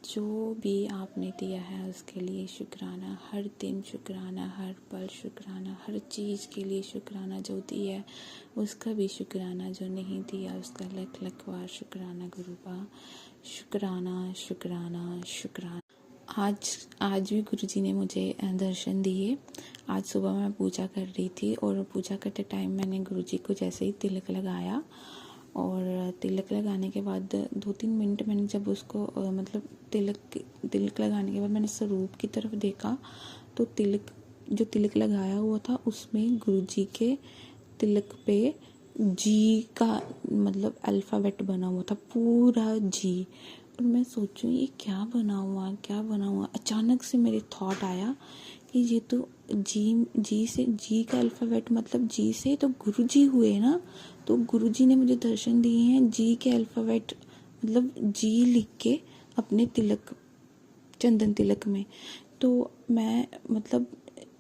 जो भी आपने दिया है उसके लिए शुक्राना, हर दिन शुक्राना, हर पल शुक्राना, हर चीज़ के लिए शुक्राना। जो दिया है उसका भी शुक्राना, जो नहीं दिया उसका लख बार शुक्राना गुरुबा। शुक्राना शुक्राना शुक्राना। आज भी गुरुजी ने मुझे दर्शन दिए। आज सुबह मैं पूजा कर रही थी, और पूजा करते टाइम मैंने गुरुजी को जैसे ही तिलक लगाया, और तिलक लगाने के बाद 2-3 मिनट मैंने जब उसको मतलब तिलक लगाने के बाद मैंने स्वरूप की तरफ देखा, तो जो तिलक लगाया हुआ था उसमें गुरुजी के तिलक पे जी का मतलब अल्फ़ाबेट बना हुआ था, पूरा जी। और मैं सोचूं ये क्या बना हुआ। अचानक से मेरे थॉट आया कि ये तो जी का अल्फ़ाबेट, मतलब जी से तो गुरुजी हुए ना। तो गुरुजी ने मुझे दर्शन दिए हैं जी के अल्फ़ाबेट, मतलब जी लिख के अपने चंदन तिलक में। तो मैं मतलब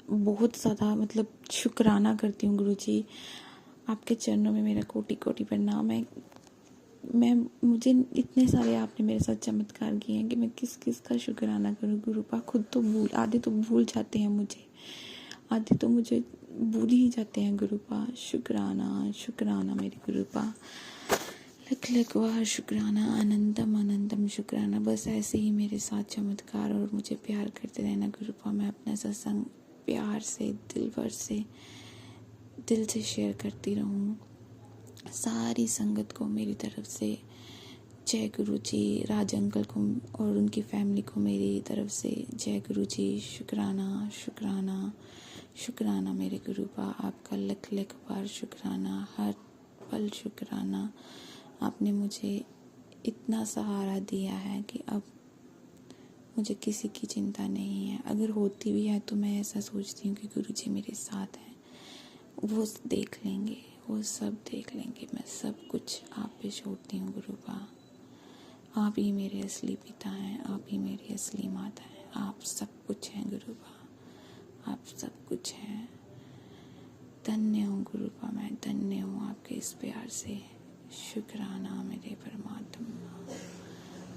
बहुत ज़्यादा मतलब शुक्राना करती हूँ गुरुजी। आपके चरणों में मेरा कोटि कोटि प्रणाम है। मुझे इतने सारे आपने मेरे साथ चमत्कार किए हैं कि मैं किस का शुक्राना करूँ गुरुपा। खुद तो आधे तो भूल जाते हैं मुझे, आधे तो मुझे भूल ही जाते हैं गुरुपा। शुक्राना शुक्राना मेरे गुरुपा, लख बार शुक्राना, अनंतम शुक्राना। बस ऐसे ही मेरे साथ चमत्कार और मुझे प्यार करते रहना गुरुपा। मैं अपना सत्संग प्यार से दिल से शेयर करती रहूँ। सारी संगत को मेरी तरफ से जय गुरुजी, राज अंकल को और उनकी फैमिली को मेरी तरफ से जय गुरुजी। शुक्राना शुक्राना शुक्राना मेरे गुरुपा, आपका लख बार शुक्राना, हर पल शुक्राना। आपने मुझे इतना सहारा दिया है कि अब मुझे किसी की चिंता नहीं है। अगर होती भी है तो मैं ऐसा सोचती हूँ कि गुरुजी मेरे साथ हैं, वो देख लेंगे, वो सब देख लेंगे। मैं सब कुछ आप पे छोड़ती हूँ गुरुबा। आप ही मेरे असली पिता हैं, आप ही मेरी असली माता हैं। आप सब कुछ हैं गुरुबा, आप सब कुछ हैं। धन्य हूँ गुरुबा, मैं धन्य हूँ आपके इस प्यार से। शुक्राना मेरे परमात्मा,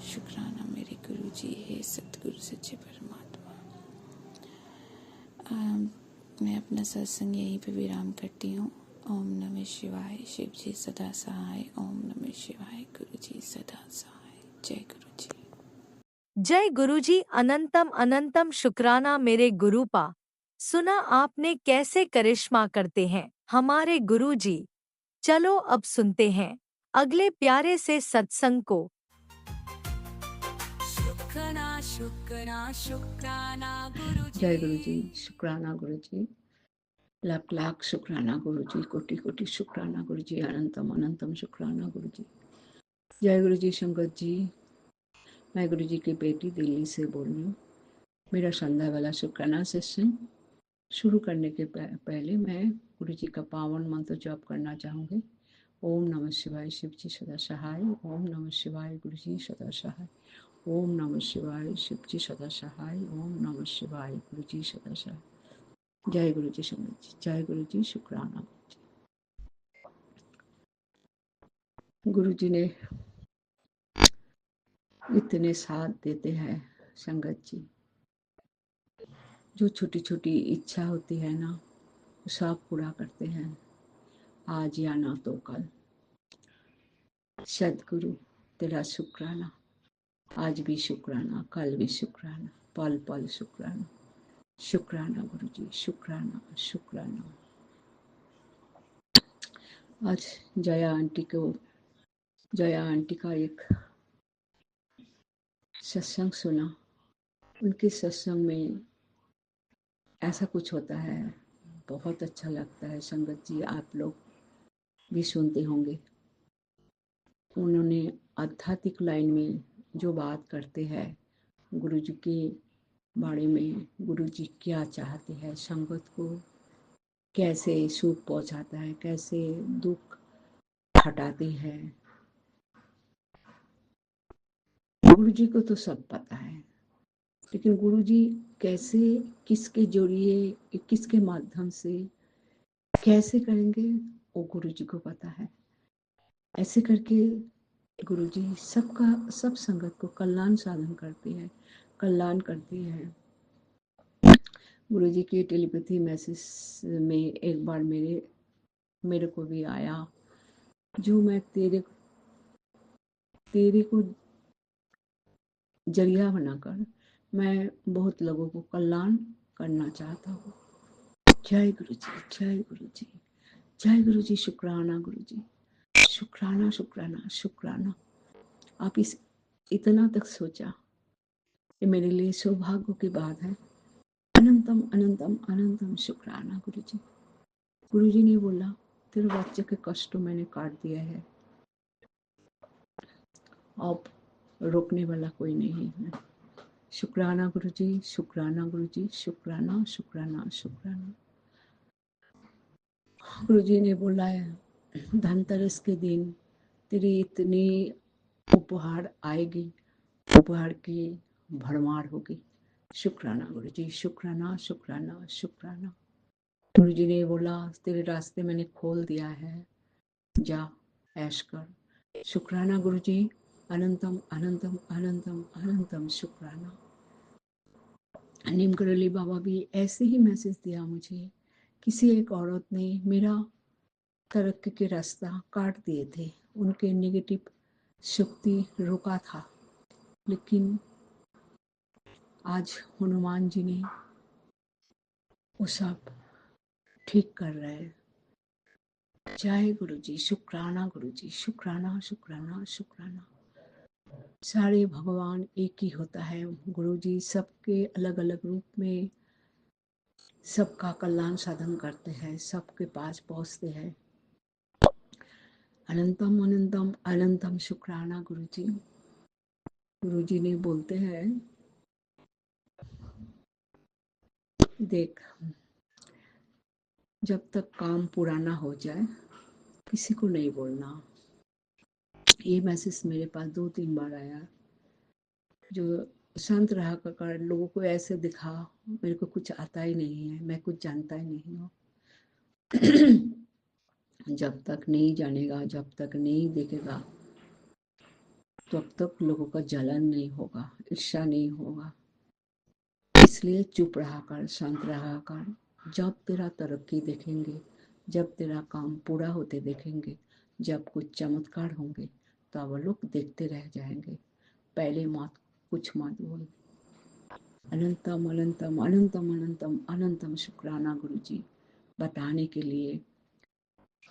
शुक्राना मेरे गुरुजी, हे सतगुरु सच्चे परमात्मा। मैं अपना सत्संग यहीं पे विराम करती हूँ। ओम नमः शिवाय, शिव जी सदा सहाय। ओम नमः शिवाय, गुरु जी सदा सहाय। जय गुरु जी।
जय गुरुजी, अनंतम शुक्राना मेरे गुरुपा।
सुना आपने कैसे करिश्मा करते हैं हमारे गुरुजी। चलो अब सुनते हैं अगले प्यारे से सत्संग को।
शुक्राना शुक्राना शुक्राना गुरुजी।
जय गुरु जी, शुक्राना गुरु जी, लाख लाख शुक्राना गुरु जी, कोटि कोटि शुक्राना गुरु जी, अनंतम अनंतम शुक्राना गुरु जी। जय गुरु जी संगत जी, मैं गुरु जी की बेटी दिल्ली से बोल रही हूँ। मेरा संध्या वाला शुक्राना सेशन शुरू करने के पहले मैं गुरु जी का पावन मंत्र जप करना चाहूँगी। ओम नमः शिवाय, शिव जी सदा सहाय। ओम नमः शिवाय, गुरु जी सदा सहाय। ओम नमः शिवाय, शिव जी सदा सहाय। ओम नमः शिवाय, गुरु जी सदा सहाय। जय गुरु जी संगत जी, जय गुरु जी, शुक्राना गुरु जी ने इतने साथ देते हैं संगत जी। जो छोटी छोटी इच्छा होती है ना, वो सब पूरा करते हैं, आज या ना तो कल। सदगुरु तेरा शुक्राना, आज भी शुक्राना, कल भी शुक्राना, पल पल शुक्राना। शुक्राना गुरु जी, शुक्राना शुक्राना। आज जया आंटी का एक सत्संग सुना। उनके सत्संग में ऐसा कुछ होता है, बहुत अच्छा लगता है संगत जी, आप लोग भी सुनते होंगे। उन्होंने आध्यात्मिक लाइन में जो बात करते हैं, गुरु जी के बारे में, गुरु जी क्या चाहते हैं, संगत को कैसे सुख पहुंचाता है, कैसे दुख हटाते हैं। गुरु जी को तो सब पता है, लेकिन गुरु जी कैसे, किसके जरिए, किसके माध्यम से कैसे करेंगे, वो गुरु जी को पता है। ऐसे करके गुरु जी सब संगत को कल्याण साधन करती है, कल्याण करती है। गुरु जी के टेलीपैथी मैसेज में एक बार मेरे को भी आया, जो मैं तेरे को जरिया बनाकर मैं बहुत लोगों को कल्याण करना चाहता हूँ। जय गुरु जी, जय गुरु जी, जय गुरु जी, शुक्राना गुरु जी, शुक्राना शुक्राना शुक्राना। आप इतना तक सोचा, ये मेरे लिए सौभाग्य की बात है। अनंतम अनंतम अनंतम शुक्राना गुरु जी। गुरु जी ने बोला, तेरे बच्चे के कष्ट मैंने काट दिया है, अब रोकने वाला कोई नहीं है। शुक्राना गुरु जी, शुक्राना गुरु जी, शुक्राना शुक्राना शुक्राना। गुरु जी ने बोला है, धनतेरस के दिन तेरी इतनी उपहार आएगी, उपहार की भरमार होगी। शुक्राना गुरु जी, शुक्राना शुक्राना शुक्राना। गुरु जी ने बोला, तेरे रास्ते मैंने खोल दिया है, जा ऐश कर। शुक्राना गुरु जी, अनंतम अनंतम अनंतम अनंतम शुक्राना। नीम करौली बाबा भी ऐसे ही मैसेज दिया मुझे। किसी एक औरत ने मेरा तरक्की के रास्ता काट दिए थे, उनके नेगेटिव शक्ति रोका था, लेकिन आज हनुमान जी ने वो सब ठीक कर रहे हैं। जय गुरु जी, शुक्राना गुरु जी, शुक्राना शुक्राना शुक्राना। सारे भगवान एक ही होता है। गुरु जी सबके अलग अलग रूप में सबका कल्याण साधन करते हैं, सबके पास पहुंचते हैं। अनंतम अनंतम अनंतम शुक्राना गुरु जी। गुरु जी ने बोलते हैं, देख, जब तक काम पूरा ना हो जाए किसी को नहीं बोलना। ये मैसेज मेरे पास 2-3 बार आया। जो शांत रहा कर लोगों को ऐसे दिखा मेरे को कुछ आता ही नहीं है, मैं कुछ जानता ही नहीं हूँ। जब तक नहीं जानेगा, जब तक नहीं देखेगा, तब तक लोगों का जलन नहीं होगा, ईर्ष्या नहीं होगा। इसलिए चुप रहा कर, शांत रहा कर। जब तेरा तरक्की देखेंगे, जब तेरा काम पूरा होते देखेंगे, जब कुछ चमत्कार होंगे, तब लोग देखते रह जाएंगे। पहले कुछ मत बोल। अनंतम अनंतम अनंतम अनंतम अनंतम शुक्राना गुरु जी बताने के लिए।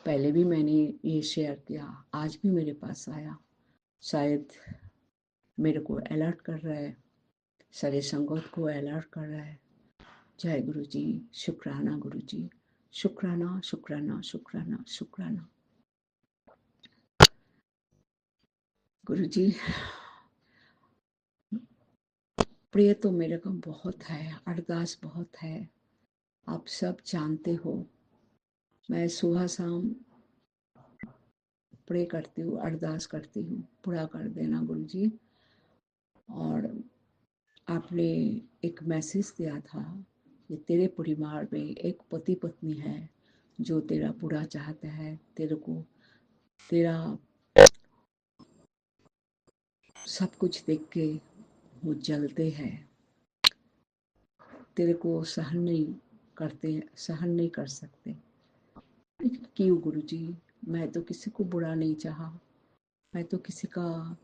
पहले भी मैंने ये शेयर किया, आज भी मेरे पास आया, शायद मेरे को अलर्ट कर रहा है, सारे संगत को अलर्ट कर रहा है। जय गुरु जी, शुक्राना गुरु जी, शुक्राना शुक्राना शुक्राना शुक्राना। गुरु जी प्रिय तो मेरे को बहुत है, अरदास बहुत है, आप सब जानते हो। मैं सुबह शाम प्रे करती हूँ, अरदास करती हूँ, पूरा कर देना गुरु जी। और आपने एक मैसेज दिया था कि तेरे परिवार में एक पति पत्नी है जो तेरा बुरा चाहता है, तेरे को तेरा सब कुछ देख के वो जलते हैं, तेरे को सहन नहीं कर सकते। लेकिन क्यों गुरु जी, मैं तो किसी को बुरा नहीं चाहा, मैं तो किसी का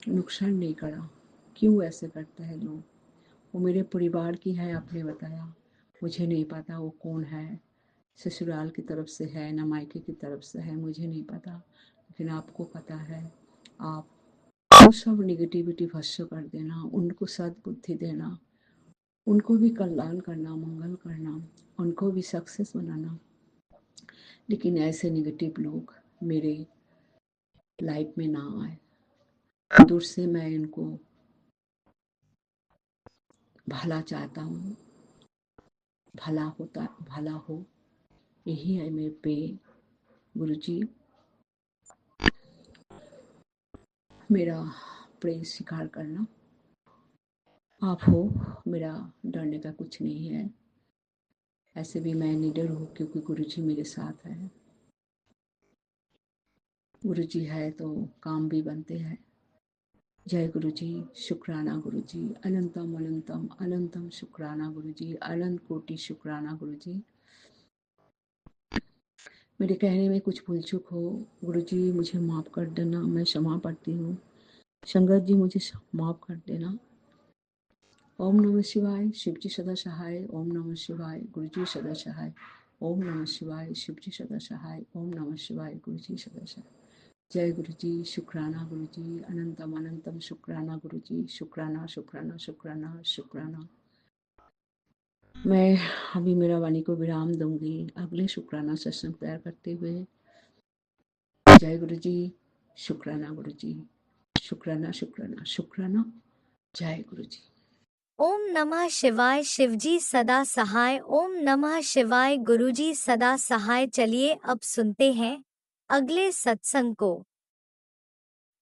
नुकसान नहीं करा, क्यों ऐसे करते हैं लोग? वो मेरे परिवार की है, आपने बताया, मुझे नहीं पता वो कौन है, ससुराल की तरफ से है ना मायके की तरफ से है, मुझे नहीं पता, लेकिन आपको पता है। आप वो सब निगेटिविटी भस्म कर देना, उनको सद्बुद्धि देना, उनको भी कल्याण करना, मंगल करना, उनको भी सक्सेस बनाना। लेकिन ऐसे निगेटिव लोग मेरे लाइफ में ना आए। दूर से मैं इनको भला चाहता हूँ, भला हो, यही है मेरे पे। गुरु जी मेरा प्रेम स्वीकार करना, आप हो, मेरा डरने का कुछ नहीं है। ऐसे भी मैं निडर हूँ क्योंकि गुरु जी मेरे साथ है। गुरु जी है तो काम भी बनते हैं। जय गुरु जी, शुक्राना गुरु जी, अनंतम अनंतम अनंतम शुक्राना गुरु जी, अनंत कोटि शुक्राना गुरु जी। मेरे कहने में कुछ भूल चूक हो गुरु जी मुझे माफ कर देना, मैं क्षमा पाती हूँ। संगत जी मुझे माफ कर देना। ओम नमः शिवाय, शिव जी सदा सहाय। ओम नमः शिवाय, गुरु जी सदा सहाय। ओम नमः शिवाय, शिव जी सदा सहाय। ओम नमः शिवाय, गुरु जी सदा सहाय। जय गुरु जी, शुक्राना गुरु जी, अनंतम अनंतम शुक्राना गुरु जी, शुक्राना शुक्राना शुक्राना शुक्राना। मैं अभी मेरा वाणी को विराम दूंगी, अगले शुक्राना सत्संग तैयार करते हुए। जय गुरु जी, शुक्राना गुरु जी, शुक्राना शुक्राना शुक्राना। जय गुरु जी।
ओम नमः शिवाय, शिवजी सदा सहाय। ओम नमः शिवाय, गुरुजी सदा सहाय। चलिए अब सुनते हैं अगले सत्संग को।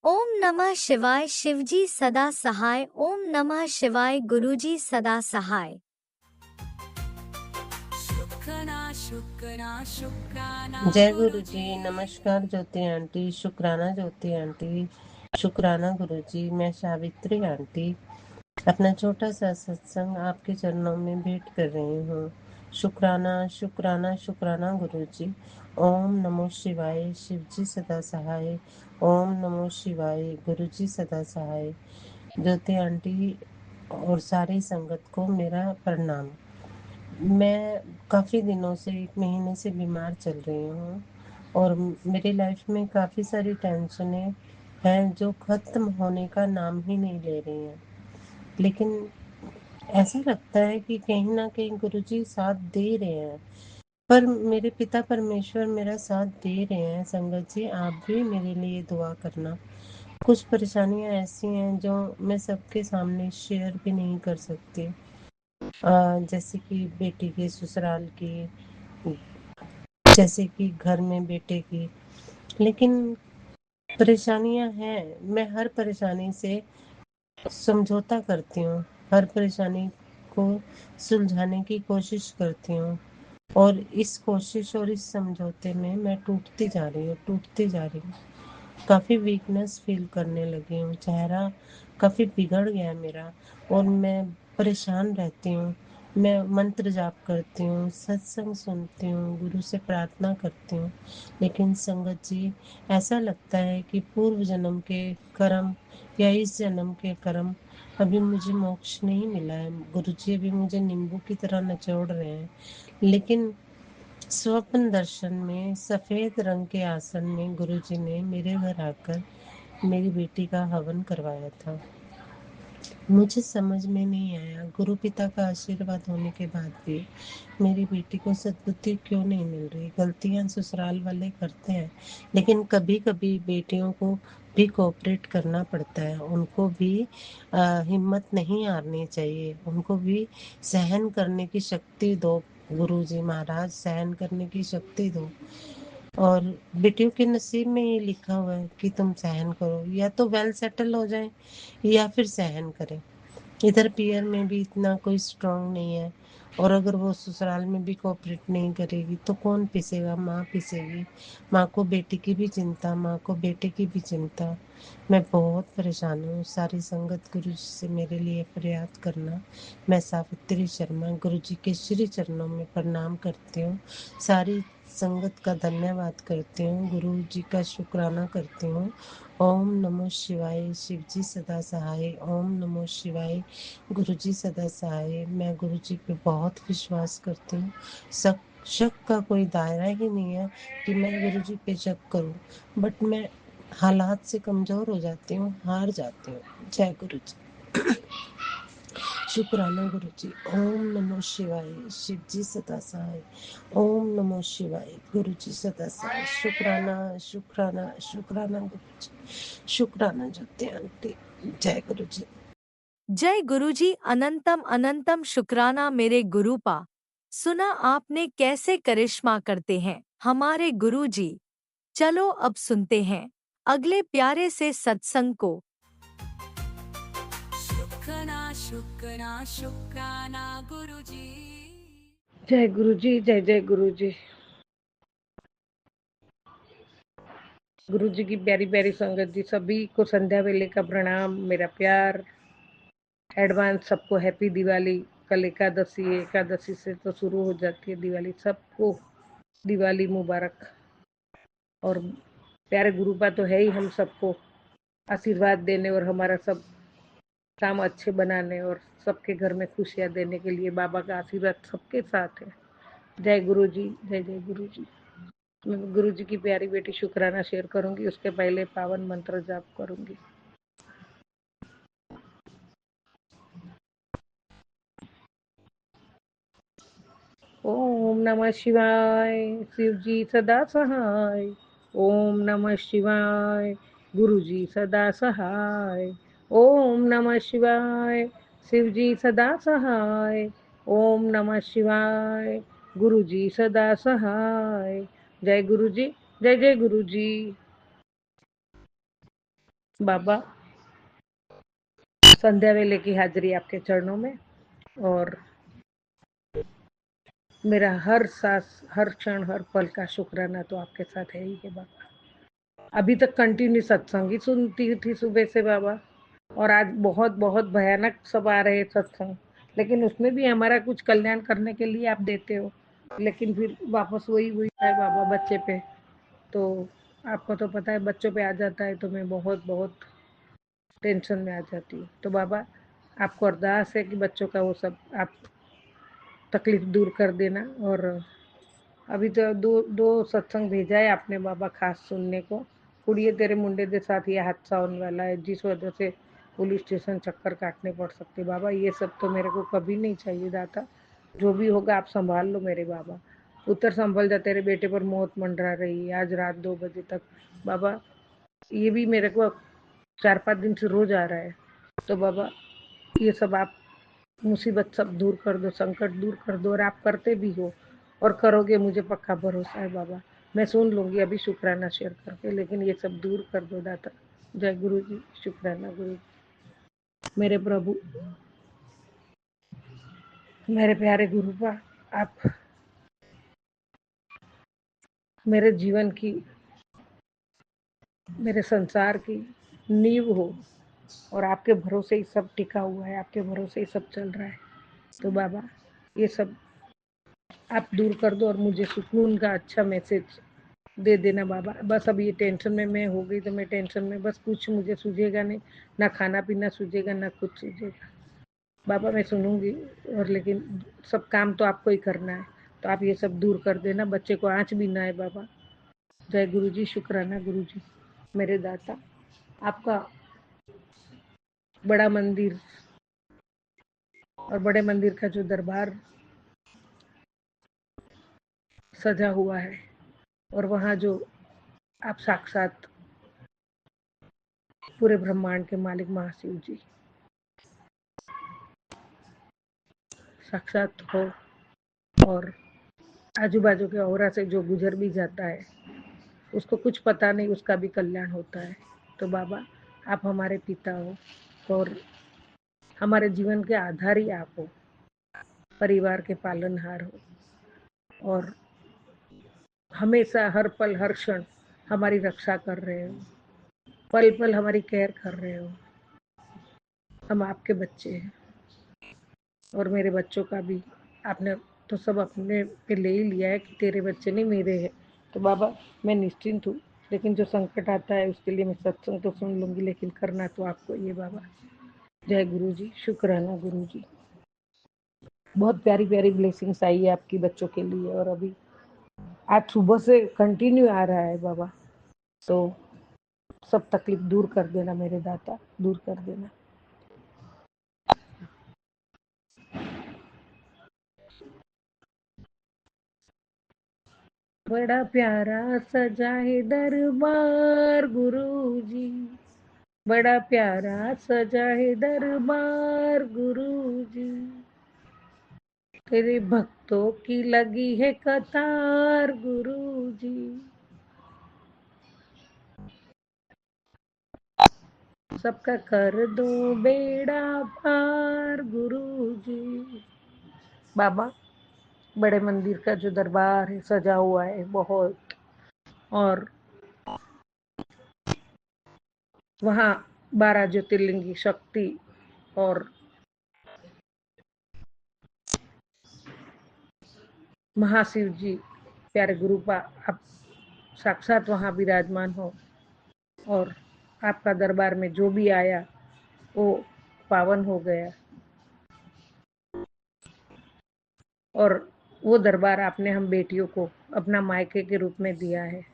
ओम नमः शिवाय, शिवजी सदा सहाय। ओम नमः शिवाय, गुरुजी सदा सहाय।
जय गुरु जी, नमस्कार ज्योति आंटी, शुक्राना ज्योति आंटी, शुक्राना गुरु जी। मैं सावित्री आंटी अपना छोटा सा सत्संग आपके चरणों में भेंट कर रही हूँ। शुक्राना शुक्राना शुक्राना गुरु जी। ओम नमो शिवाय, शिव जी सदा सहाय। ओम नमो शिवाय, गुरु जी सदा सहाय। ज्योति आंटी और सारी संगत को मेरा प्रणाम। मैं काफ़ी दिनों से 1 महीने से बीमार चल रही हूँ और मेरी लाइफ में काफ़ी सारी टेंशनें हैं जो ख़त्म होने का नाम ही नहीं ले रही हैं। लेकिन ऐसा लगता है कि कहीं ना कहीं गुरुजी साथ दे रहे हैं, पर मेरे पिता परमेश्वर मेरा साथ दे रहे हैं। संगत जी आप भी मेरे लिए दुआ करना। कुछ परेशानियां ऐसी हैं जो मैं सबके सामने शेयर भी नहीं कर सकती, जैसे कि बेटी के ससुराल की, जैसे कि घर में बेटे की। लेकिन परेशानियां हैं, मैं हर परेशानी से समझौता करती हूँ, हर परेशानी को सुलझाने की कोशिश करती हूँ और इस कोशिश और इस समझौते में मैं टूटती जा रही हूँ। काफ़ी वीकनेस फील करने लगी हूँ, चेहरा काफ़ी बिगड़ गया है मेरा और मैं परेशान रहती हूँ। मैं मंत्र जाप करती हूँ, सत्संग सुनती हूँ, गुरु से प्रार्थना करती हूँ, लेकिन संगत जी ऐसा लगता है कि पूर्व जन्म के कर्म या इस जन्म के कर्म अभी मुझे मोक्ष नहीं मिला है गुरुजी, अभी मुझे नींबू की तरह निचोड़ रहे हैं, लेकिन स्वप्न दर्शन में सफेद रंग के आसन में गुरुजी ने मेरे घर आकर मेरी बेटी का हवन करवाया था। मुझे समझ में नहीं आया, गुरु पिता का आशीर्वाद होने के बाद भी मेरी बेटी को सद्बुद्धि क्यों नहीं मिल रही। गलतियां ससुराल वाले करते हैं, लेकिन कभी कभी बेटियों को भी कोऑपरेट करना पड़ता है, उनको भी हिम्मत नहीं हारनी चाहिए, उनको भी सहन करने की शक्ति दो। गुरुजी महाराज, सहन करने की शक्ति दो। और बेटियों के नसीब में ये लिखा हुआ है कि तुम सहन करो, या तो वेल सेटल हो जाए या फिर सहन करें। इधर पियर में भी इतना कोई स्ट्रांग नहीं है, और अगर वो ससुराल में भी कोऑपरेट नहीं करेगी तो कौन पिसेगा? माँ पिसेगी। माँ को बेटी की भी चिंता, माँ को बेटे की भी चिंता। मैं बहुत परेशान हूँ। सारी संगत गुरु जी से मेरे लिए फरियाद करना। मैं सावित्री शर्मा गुरु जी के श्री चरणों में प्रणाम करती हूँ। सारी संगत का धन्यवाद करती हूँ, गुरु जी का शुक्राना करती हूँ। ओम नमो शिवाय, शिव जी सदा सहाय। ओम नमो शिवाय, गुरु जी सदा सहाय। मैं गुरु जी पे बहुत विश्वास करती हूँ। शक का कोई दायरा ही नहीं है कि मैं गुरु जी पे शक करूँ, बट मैं हालात से कमजोर हो जाती हूँ, हार जाती हूँ। जय गुरु जी। शुक्राना गुरु जी। ओम नमो शिवाय, शिव जी सदा सहाय। ओम नमो शिवाय, गुरु जी सदा सहाय। शुक्राना शुक्राना शुक्राना गुरु जी। शुक्राना ज्योति आंटी। जय गुरु जी।
जय गुरुजी, अनंतम अनंतम शुक्राना मेरे गुरुपा। सुना आपने कैसे करिश्मा करते हैं हमारे गुरुजी। चलो अब सुनते हैं अगले प्यारे से सत्संग को।
शुक्राना शुक्राना शुक्राना गुरुजी।
जय गुरु जी, जय जय गुरु जी। गुरु जी की प्यारी प्यारी संगत जी, सभी को संध्या वेले का प्रणाम, मेरा प्यार। एडवांस सबको हैप्पी दिवाली। कल एकादशी है, एकादशी से तो शुरू हो जाती है दिवाली। सबको दिवाली मुबारक। और प्यारे गुरुपा तो है ही हम सबको आशीर्वाद देने और हमारा सब काम अच्छे बनाने और सबके घर में खुशियाँ देने के लिए बाबा का आशीर्वाद सबके साथ है। जय गुरु जी, जय जय गुरु जी। मैं गुरु जी की प्यारी बेटी शुक्राना शेयर करूंगी, उसके पहले पावन मंत्र जाप करूंगी। ओम नमः शिवाय, शिव जी सदा सहाय। ओम नमः शिवाय, गुरु जी सदा सहाय। ओम नमः शिवाय, शिव जी सदा सहाय। ओम नमः शिवाय, गुरु जी सदा सहाय। जय गुरु जी, जय जय गुरु जी। बाबा, संध्या वेले की हाजिरी आपके चरणों में, और मेरा हर सांस, हर क्षण, हर पल का शुक्राना तो आपके साथ है ही है बाबा। अभी तक कंटिन्यू सत्संग ही सुनती थी सुबह से बाबा, और आज बहुत बहुत भयानक सब आ रहे सत्संग, लेकिन उसमें भी हमारा कुछ कल्याण करने के लिए आप देते हो, लेकिन फिर वापस वही हुई है बाबा बच्चे पे। तो आपको तो पता है, बच्चों पे आ जाता है तो मैं बहुत बहुत टेंशन में आ जाती हूँ। तो बाबा, आपको अरदास है कि बच्चों का वो सब आप तकलीफ दूर कर देना। और अभी तो दो दो सत्संग भेजा है आपने बाबा खास सुनने को। कुड़िए तेरे मुंडे के साथ ये हादसा होने वाला है, जिस वजह से पुलिस स्टेशन चक्कर काटने पड़ सकते। बाबा, ये सब तो मेरे को कभी नहीं चाहिए दाता। जो भी होगा आप संभाल लो मेरे बाबा। उत्तर संभल जा, तेरे बेटे पर मौत मंडरा रही है आज रात 2 बजे तक। बाबा, ये भी मेरे को 4-5 दिन से रोज आ रहा है। तो बाबा, ये सब आप मुसीबत सब दूर कर दो, संकट दूर कर दो, और आप करते भी हो और करोगे, मुझे पक्का भरोसा है बाबा। मैं सुन लूंगी अभी शुक्राना शेयर करके, लेकिन ये सब दूर कर दो दाता। जय गुरु जी, शुक्राना गुरु जी। मेरे प्रभु, मेरे प्यारे गुरुपा, आप मेरे जीवन की, मेरे संसार की नींव हो, और आपके भरोसे ही सब टिका हुआ है, आपके भरोसे ही सब चल रहा है। तो बाबा, ये सब आप दूर कर दो और मुझे सुकून का अच्छा मैसेज दे देना बाबा। बस अब ये टेंशन में मैं हो गई तो मैं टेंशन में बस कुछ मुझे सूझेगा नहीं, ना खाना पीना सूझेगा ना कुछ सूझेगा। बाबा मैं सुनूंगी, और लेकिन सब काम तो आपको ही करना है, तो आप ये सब दूर कर देना, बच्चे को आँच भी ना है बाबा। जय गुरु जी, शुक्राना गुरु जी मेरे दाता। आपका बड़ा मंदिर और बड़े मंदिर का जो दरबार सजा हुआ है, और वहाँ जो आप साक्षात पूरे ब्रह्मांड के मालिक महाशिव जी साक्षात हो, और आजू बाजू के औरा से जो गुजर भी जाता है उसको कुछ पता नहीं, उसका भी कल्याण होता है। तो बाबा आप हमारे पिता हो, और हमारे जीवन के आधार ही आप हो, परिवार के पालनहार हो, और हमेशा हर पल हर क्षण हमारी रक्षा कर रहे हो, पल पल हमारी केयर कर रहे हो। हम आपके बच्चे हैं, और मेरे बच्चों का भी आपने तो सब अपने पे ले ही लिया है कि तेरे बच्चे नहीं मेरे हैं। तो बाबा मैं निश्चिंत हूँ, लेकिन जो संकट आता है उसके लिए मैं सत्संग तो सुन लूंगी, लेकिन करना तो आपको ये बाबा। जय गुरु जी, शुक्राना गुरु जी। बहुत प्यारी प्यारी ब्लेसिंग्स आई है आपकी बच्चों के लिए, और अभी आज सुबह से कंटिन्यू आ रहा है बाबा। तो सब तकलीफ दूर कर देना मेरे दाता, दूर कर देना। बड़ा प्यारा सजा है दरबार गुरुजी, बड़ा प्यारा सजा है दरबार गुरुजी, तेरे भक्तों की लगी है कतार गुरुजी। सबका कर दो बेड़ा पार गुरुजी। बाबा बड़े मंदिर का जो दरबार है सजा हुआ है बहुत, और वहाँ 12 ज्योतिर्लिंगी शक्ति और महाशिव जी प्यारे गुरुपा आप साक्षात वहाँ विराजमान हो, और आपका दरबार में जो भी आया वो पावन हो गया, और वो दरबार आपने हम बेटियों को अपना मायके के रूप में दिया है।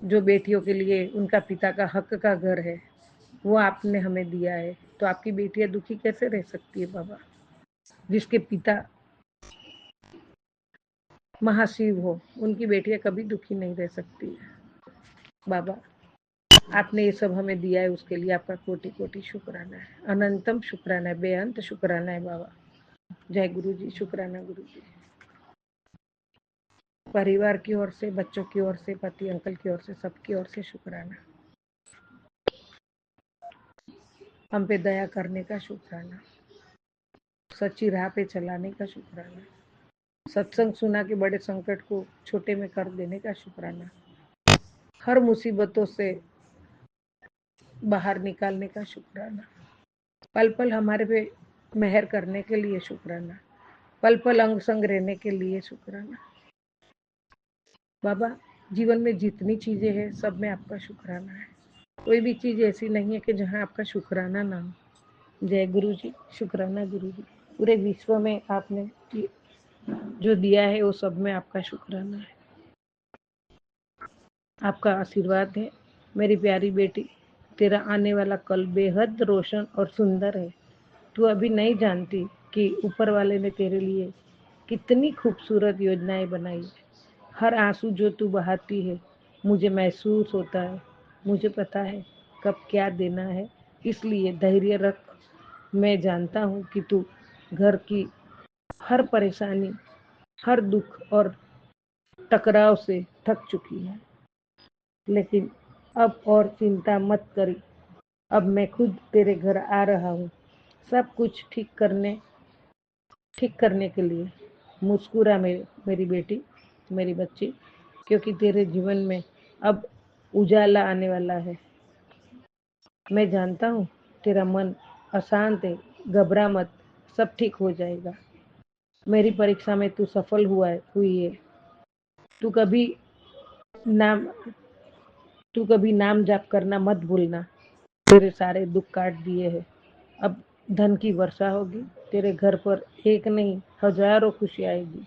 जो बेटियों के लिए उनका पिता का हक का घर है वो आपने हमें दिया है। तो आपकी बेटियां दुखी कैसे रह सकती है बाबा? जिसके पिता महाशिव हो उनकी बेटियां कभी दुखी नहीं रह सकती है। बाबा आपने ये सब हमें दिया है, उसके लिए आपका कोटि कोटि शुक्राना है, अनंतम शुक्राना है, बेअंत शुक्राना है बाबा। जय गुरु जी, शुक्राना गुरु जी। परिवार की ओर से, बच्चों की ओर से, पति अंकल की ओर से, सबकी ओर से शुक्राना। हम पे दया करने का शुक्राना, सच्ची राह पे चलाने का शुक्राना, सत्संग सुना के बड़े संकट को छोटे में कर देने का शुक्राना, हर मुसीबतों से बाहर निकालने का शुक्राना, पल पल हमारे पे मेहर करने के लिए शुक्राना, पल पल अंग संग रहने के लिए शुक्राना। बाबा जीवन में जितनी चीजें हैं सब में आपका शुक्राना है, कोई भी चीज ऐसी नहीं है कि जहाँ आपका शुक्राना ना हो। जय गुरु जी, शुक्राना गुरु जी। पूरे विश्व में आपने जो दिया है वो सब में आपका शुक्राना है, आपका आशीर्वाद है। मेरी प्यारी बेटी, तेरा आने वाला कल बेहद रोशन और सुंदर है। तू अभी नहीं जानती कि ऊपर वाले ने तेरे लिए कितनी खूबसूरत योजनाएं बनाई है। हर आंसू जो तू बहाती है मुझे महसूस होता है, मुझे पता है कब क्या देना है, इसलिए धैर्य रख। मैं जानता हूँ कि तू घर की हर परेशानी, हर दुख और टकराव से थक चुकी है, लेकिन अब और चिंता मत करी। अब मैं खुद तेरे घर आ रहा हूँ सब कुछ ठीक करने के लिए। मुस्कुरा मेरी बेटी, मेरी बच्ची, क्योंकि तेरे जीवन में अब उजाला आने वाला है। मैं जानता हूँ तेरा मन अशांत है, घबरा मत, सब ठीक हो जाएगा। मेरी परीक्षा में तू सफल हुई है। तू कभी नाम तू कभी नाम जाप करना मत भूलना। तेरे सारे दुख काट दिए हैं। अब धन की वर्षा होगी। तेरे घर पर एक नहीं हजारों खुशी आएगी।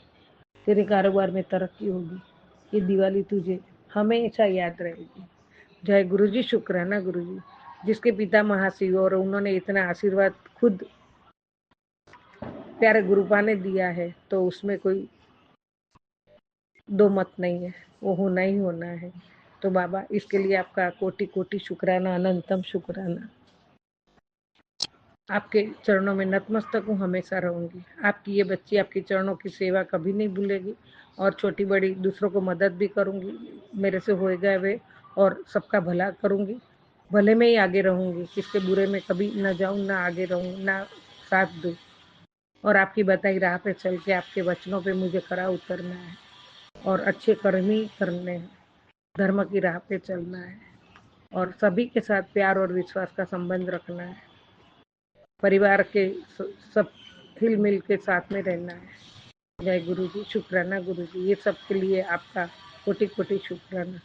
तेरे कारोबार में तरक्की होगी। ये दिवाली तुझे हमेशा याद रहेगी। जय गुरुजी, शुक्राना गुरुजी। जिसके पिता महाशिव और उन्होंने इतना आशीर्वाद खुद प्यारे गुरुपा ने दिया है, तो उसमें कोई दो मत नहीं है, वो होना ही होना है। तो बाबा, इसके लिए आपका कोटि कोटि शुक्राना, अनंतम शुक्राना। आपके चरणों में नतमस्तक हूँ, हमेशा रहूंगी। आपकी ये बच्ची आपके चरणों की सेवा कभी नहीं भूलेगी और छोटी बड़ी दूसरों को मदद भी करूंगी, मेरे से होए गए वे, और सबका भला करूंगी। भले में ही आगे रहूंगी, किसके बुरे में कभी न जाऊं, ना आगे रहूं, ना साथ दूं। और आपकी बताई राह पे चल के आपके वचनों पे मुझे खरा उतरना है और अच्छे कर्म ही करने हैं। धर्म की राह पे चलना है और सभी के साथ प्यार और विश्वास का संबंध रखना है। परिवार के सब हिल मिल के साथ में रहना है। जय गुरु जी, शुक्राना गुरु जी। ये सब के लिए आपका कोटि कोटि शुक्राना।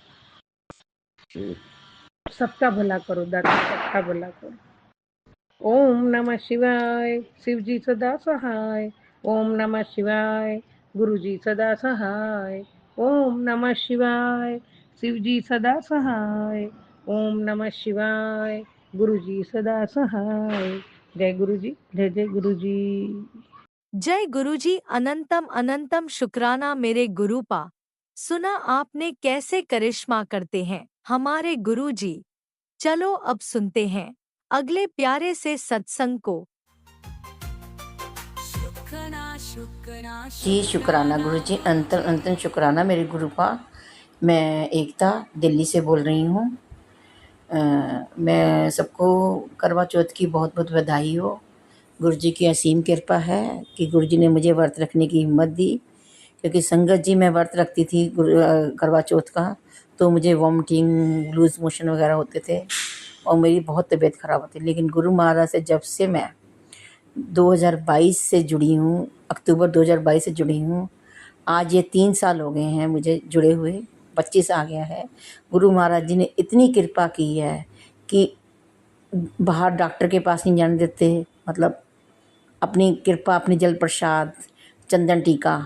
सबका भला करो दादा, सबका भला करो। ओम नमः शिवाय, शिव जी सदा सहाय। ओम नमः शिवाय, गुरु जी सदा सहाय। ओम नमः शिवाय, शिव जी सदा सहाय। ओम नमः शिवाय, गुरु जी सदा सहाय। जय गुरु जी, जय जय गुरु जी।
जय गुरुजी, अनंतम अनंतम शुक्राना मेरे गुरुपा। सुना आपने कैसे करिश्मा करते हैं हमारे गुरुजी। चलो अब सुनते हैं अगले प्यारे से सत्संग को।
जी शुक्राना गुरु जी, अंतन अंतन शुक्राना मेरे गुरुपा। मैं एकता दिल्ली से बोल रही हूँ। मैं सबको करवा चौथ की बहुत बहुत बधाई हो। गुरु जी की असीम कृपा है कि गुरु जी ने मुझे व्रत रखने की हिम्मत दी, क्योंकि संगत जी मैं व्रत रखती थी करवा चौथ का, तो मुझे वॉमिटिंग लूज मोशन वगैरह होते थे और मेरी बहुत तबीयत ख़राब होती। लेकिन गुरु महाराज से जब से मैं 2022 से जुड़ी हूँ, अक्टूबर 2022 से जुड़ी हूँ, आज ये 3 साल हो गए हैं मुझे जुड़े हुए, 25 आ गया है। गुरु महाराज जी ने इतनी कृपा की है कि बाहर डॉक्टर के पास नहीं जाने देते, मतलब अपनी कृपा, अपनी जल प्रसाद, चंदन टीका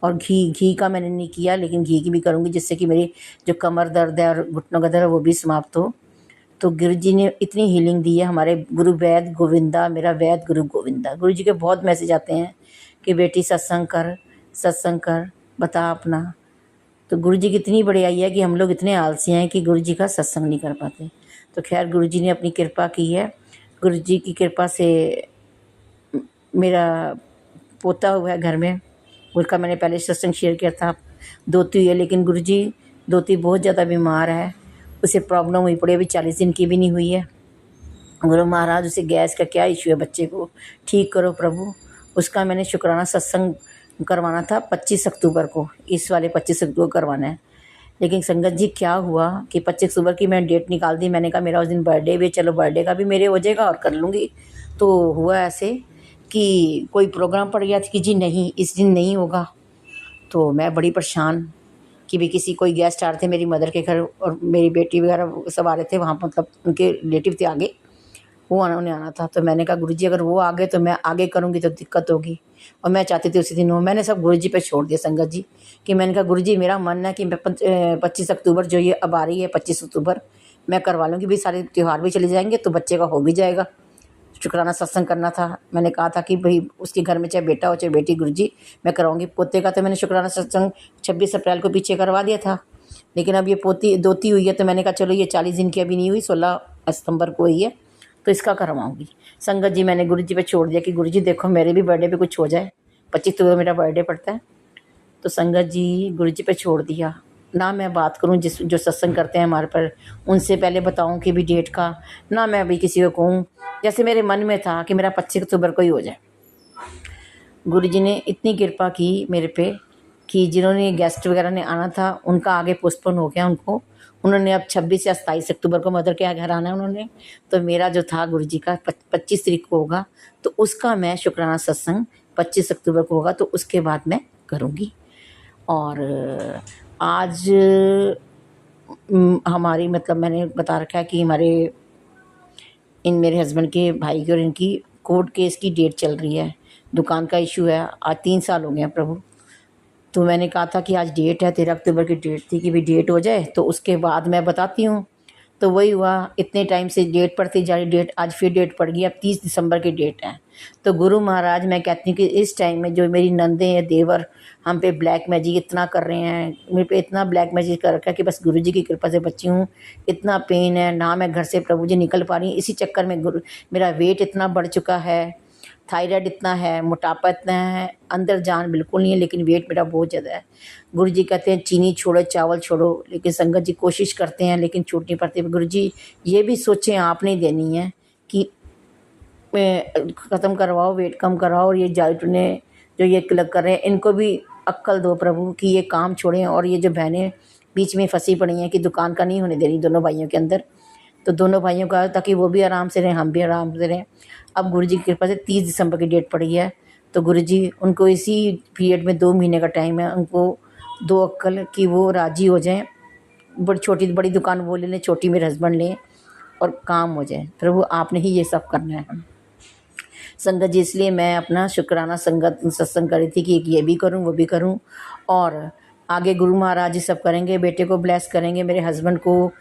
और घी का मैंने नहीं किया, लेकिन घी की भी करूँगी, जिससे कि मेरी जो कमर दर्द है और घुटनों का दर्द है वो भी समाप्त हो। तो गुरु जी ने इतनी हीलिंग दी है। हमारे गुरु वैद गोविंदा, मेरा वैद गुरु गोविंदा। गुरु जी के बहुत मैसेज आते हैं कि बेटी सत्संग कर, बता अपना। तो गुरु जी की इतनी बड़ाई है कि हम लोग इतने आलसी हैं कि गुरु जी का सत्संग नहीं कर पाते। तो खैर गुरु जी ने अपनी कृपा की है। गुरु जी की कृपा से मेरा पोता हुआ है घर में, उसका मैंने पहले सत्संग शेयर किया था। दोती हुई है, लेकिन गुरु जी दोती बहुत ज़्यादा बीमार है, उसे प्रॉब्लम हुई पड़ी, अभी 40 दिन की भी नहीं हुई है। गुरु महाराज उसे गैस का क्या इशू है, बच्चे को ठीक करो प्रभु। उसका मैंने शुक्राना सत्संग करवाना था 25 अक्टूबर को, इस वाले 25 अक्टूबर को करवाना है। लेकिन संगत जी क्या हुआ कि 25 अक्टूबर की मैंने डेट निकाल दी। मैंने कहा मेरा उस दिन बर्थडे भी, चलो बर्थडे का भी मेरे हो जाएगा और कर लूँगी। तो हुआ ऐसे कि कोई प्रोग्राम पड़ गया था कि जी नहीं, इस दिन नहीं होगा। तो मैं बड़ी परेशान कि भी किसी कोई गेस्ट आ रहे थे मेरी मदर के घर, और मेरी बेटी वगैरह सब आ रहे थे वहाँ, मतलब उनके रिलेटिव थे आगे, वो उन्हें आना था। तो मैंने कहा गुरुजी अगर वो आ गए तो मैं आगे करूँगी तो दिक्कत होगी, और मैं चाहती थी उसी दिन हो। मैंने सब गुरुजी पे छोड़ दिया संगत जी, कि मैंने कहा गुरुजी मेरा मन है कि मैं 25 अक्टूबर जो ये अब आ रही है 25 अक्टूबर मैं करवा लूँगी, भाई सारे त्यौहार भी चले जाएंगे तो बच्चे का हो भी जाएगा। शुक्राना सत्संग करना था। मैंने कहा था कि भाई उसके घर में चाहे बेटा हो चाहे बेटी, गुरुजी मैं कराऊंगी। पोते का तो मैंने शुक्राना सत्संग 26 अप्रैल को पीछे करवा दिया था, लेकिन अब ये पोती दोती हुई है तो मैंने कहा चलो ये 40 दिन की अभी नहीं हुई, 16 सितंबर को हुई है तो इसका करवाऊंगी। संगत जी मैंने गुरुजी पे छोड़ दिया कि गुरुजी देखो मेरे भी बर्थडे पे कुछ हो जाए, 25 अक्टूबर मेरा बर्थडे पड़ता है। तो संगत जी गुरुजी पे छोड़ दिया ना, मैं बात करूं जिस जो सत्संग करते हैं हमारे पर, उनसे पहले बताऊं कि भी डेट का, ना मैं अभी किसी को कहूँ। जैसे मेरे मन में था कि मेरा 25 अक्टूबर को ही हो जाए। गुरुजी ने इतनी कृपा की मेरे पे कि जिन्होंने गेस्ट वगैरह ने आना था उनका आगे पोस्टपोन हो गया, उन्होंने अब 26 या 27 अक्टूबर को मदर के यहाँ घर आना है उन्होंने। तो मेरा जो था गुरुजी का 25 तारीख को होगा, तो उसका मैं शुक्राना सत्संग 25 अक्टूबर को होगा, तो उसके बाद मैं करूँगी। और आज हमारी मतलब मैंने बता रखा है कि मेरे हस्बैंड के भाई की और इनकी कोर्ट केस की डेट चल रही है। दुकान का इशू है, आज 3 साल हो गए हैं प्रभु। तो मैंने कहा था कि आज डेट है, 13 अक्टूबर की डेट थी कि भाई डेट हो जाए तो उसके बाद मैं बताती हूँ। तो वही हुआ, इतने टाइम से डेट पड़ती जा रही, डेट आज फिर डेट पड़ गई, अब 30 दिसंबर की डेट है। तो गुरु महाराज, मैं कहती हूँ कि इस टाइम में जो मेरी नंदे हैं, देवर हम पे ब्लैक मैजिक इतना कर रहे हैं, मेरे पे इतना ब्लैक मैजिक कर रखा है कि बस गुरु जी की कृपा से बची हूँ। इतना पेन है ना, मैं घर से प्रभु जी निकल पा रही हूँ। इसी चक्कर में मेरा वेट इतना बढ़ चुका है, थायराइड इतना है, मोटापा इतना है, अंदर जान बिल्कुल नहीं है, लेकिन वेट मेरा बहुत ज़्यादा है। गुरु जी कहते हैं चीनी छोड़ो, चावल छोड़ो, लेकिन संगत जी कोशिश करते हैं लेकिन छूट नहीं पाते। गुरु जी ये भी सोचें आप नहीं देनी है कि ख़त्म करवाओ, वेट कम करवाओ, और ये जाइटने जो ये क्लग कर रहे हैं इनको भी अक्ल दो प्रभु कि ये काम छोड़ें। और ये जो बहनें बीच में फंसी पड़ी हैं कि दुकान का नहीं होने दे रही दोनों भाइयों के अंदर, तो दोनों भाइयों का, ताकि वो भी आराम से रहें, हम भी आराम से रहें। अब गुरु जी की कृपा से 30 दिसंबर की डेट पड़ी है, तो गुरु जी उनको इसी पीरियड में 2 महीने का टाइम है, उनको दो अक्ल कि वो राज़ी हो जाएं, छोटी बड़ी दुकान वो ले लें, छोटी मेरे हस्बैंड लें और काम हो जाए। प्रभु आपने ही ये सब करना है संगत जी। इसलिए मैं अपना शुक्राना संगत सत्संग करी थी कि ये भी करूं वो भी करूं, और आगे गुरु महाराज जी सब करेंगे, बेटे को ब्लेस करेंगे, मेरे हस्बैंड को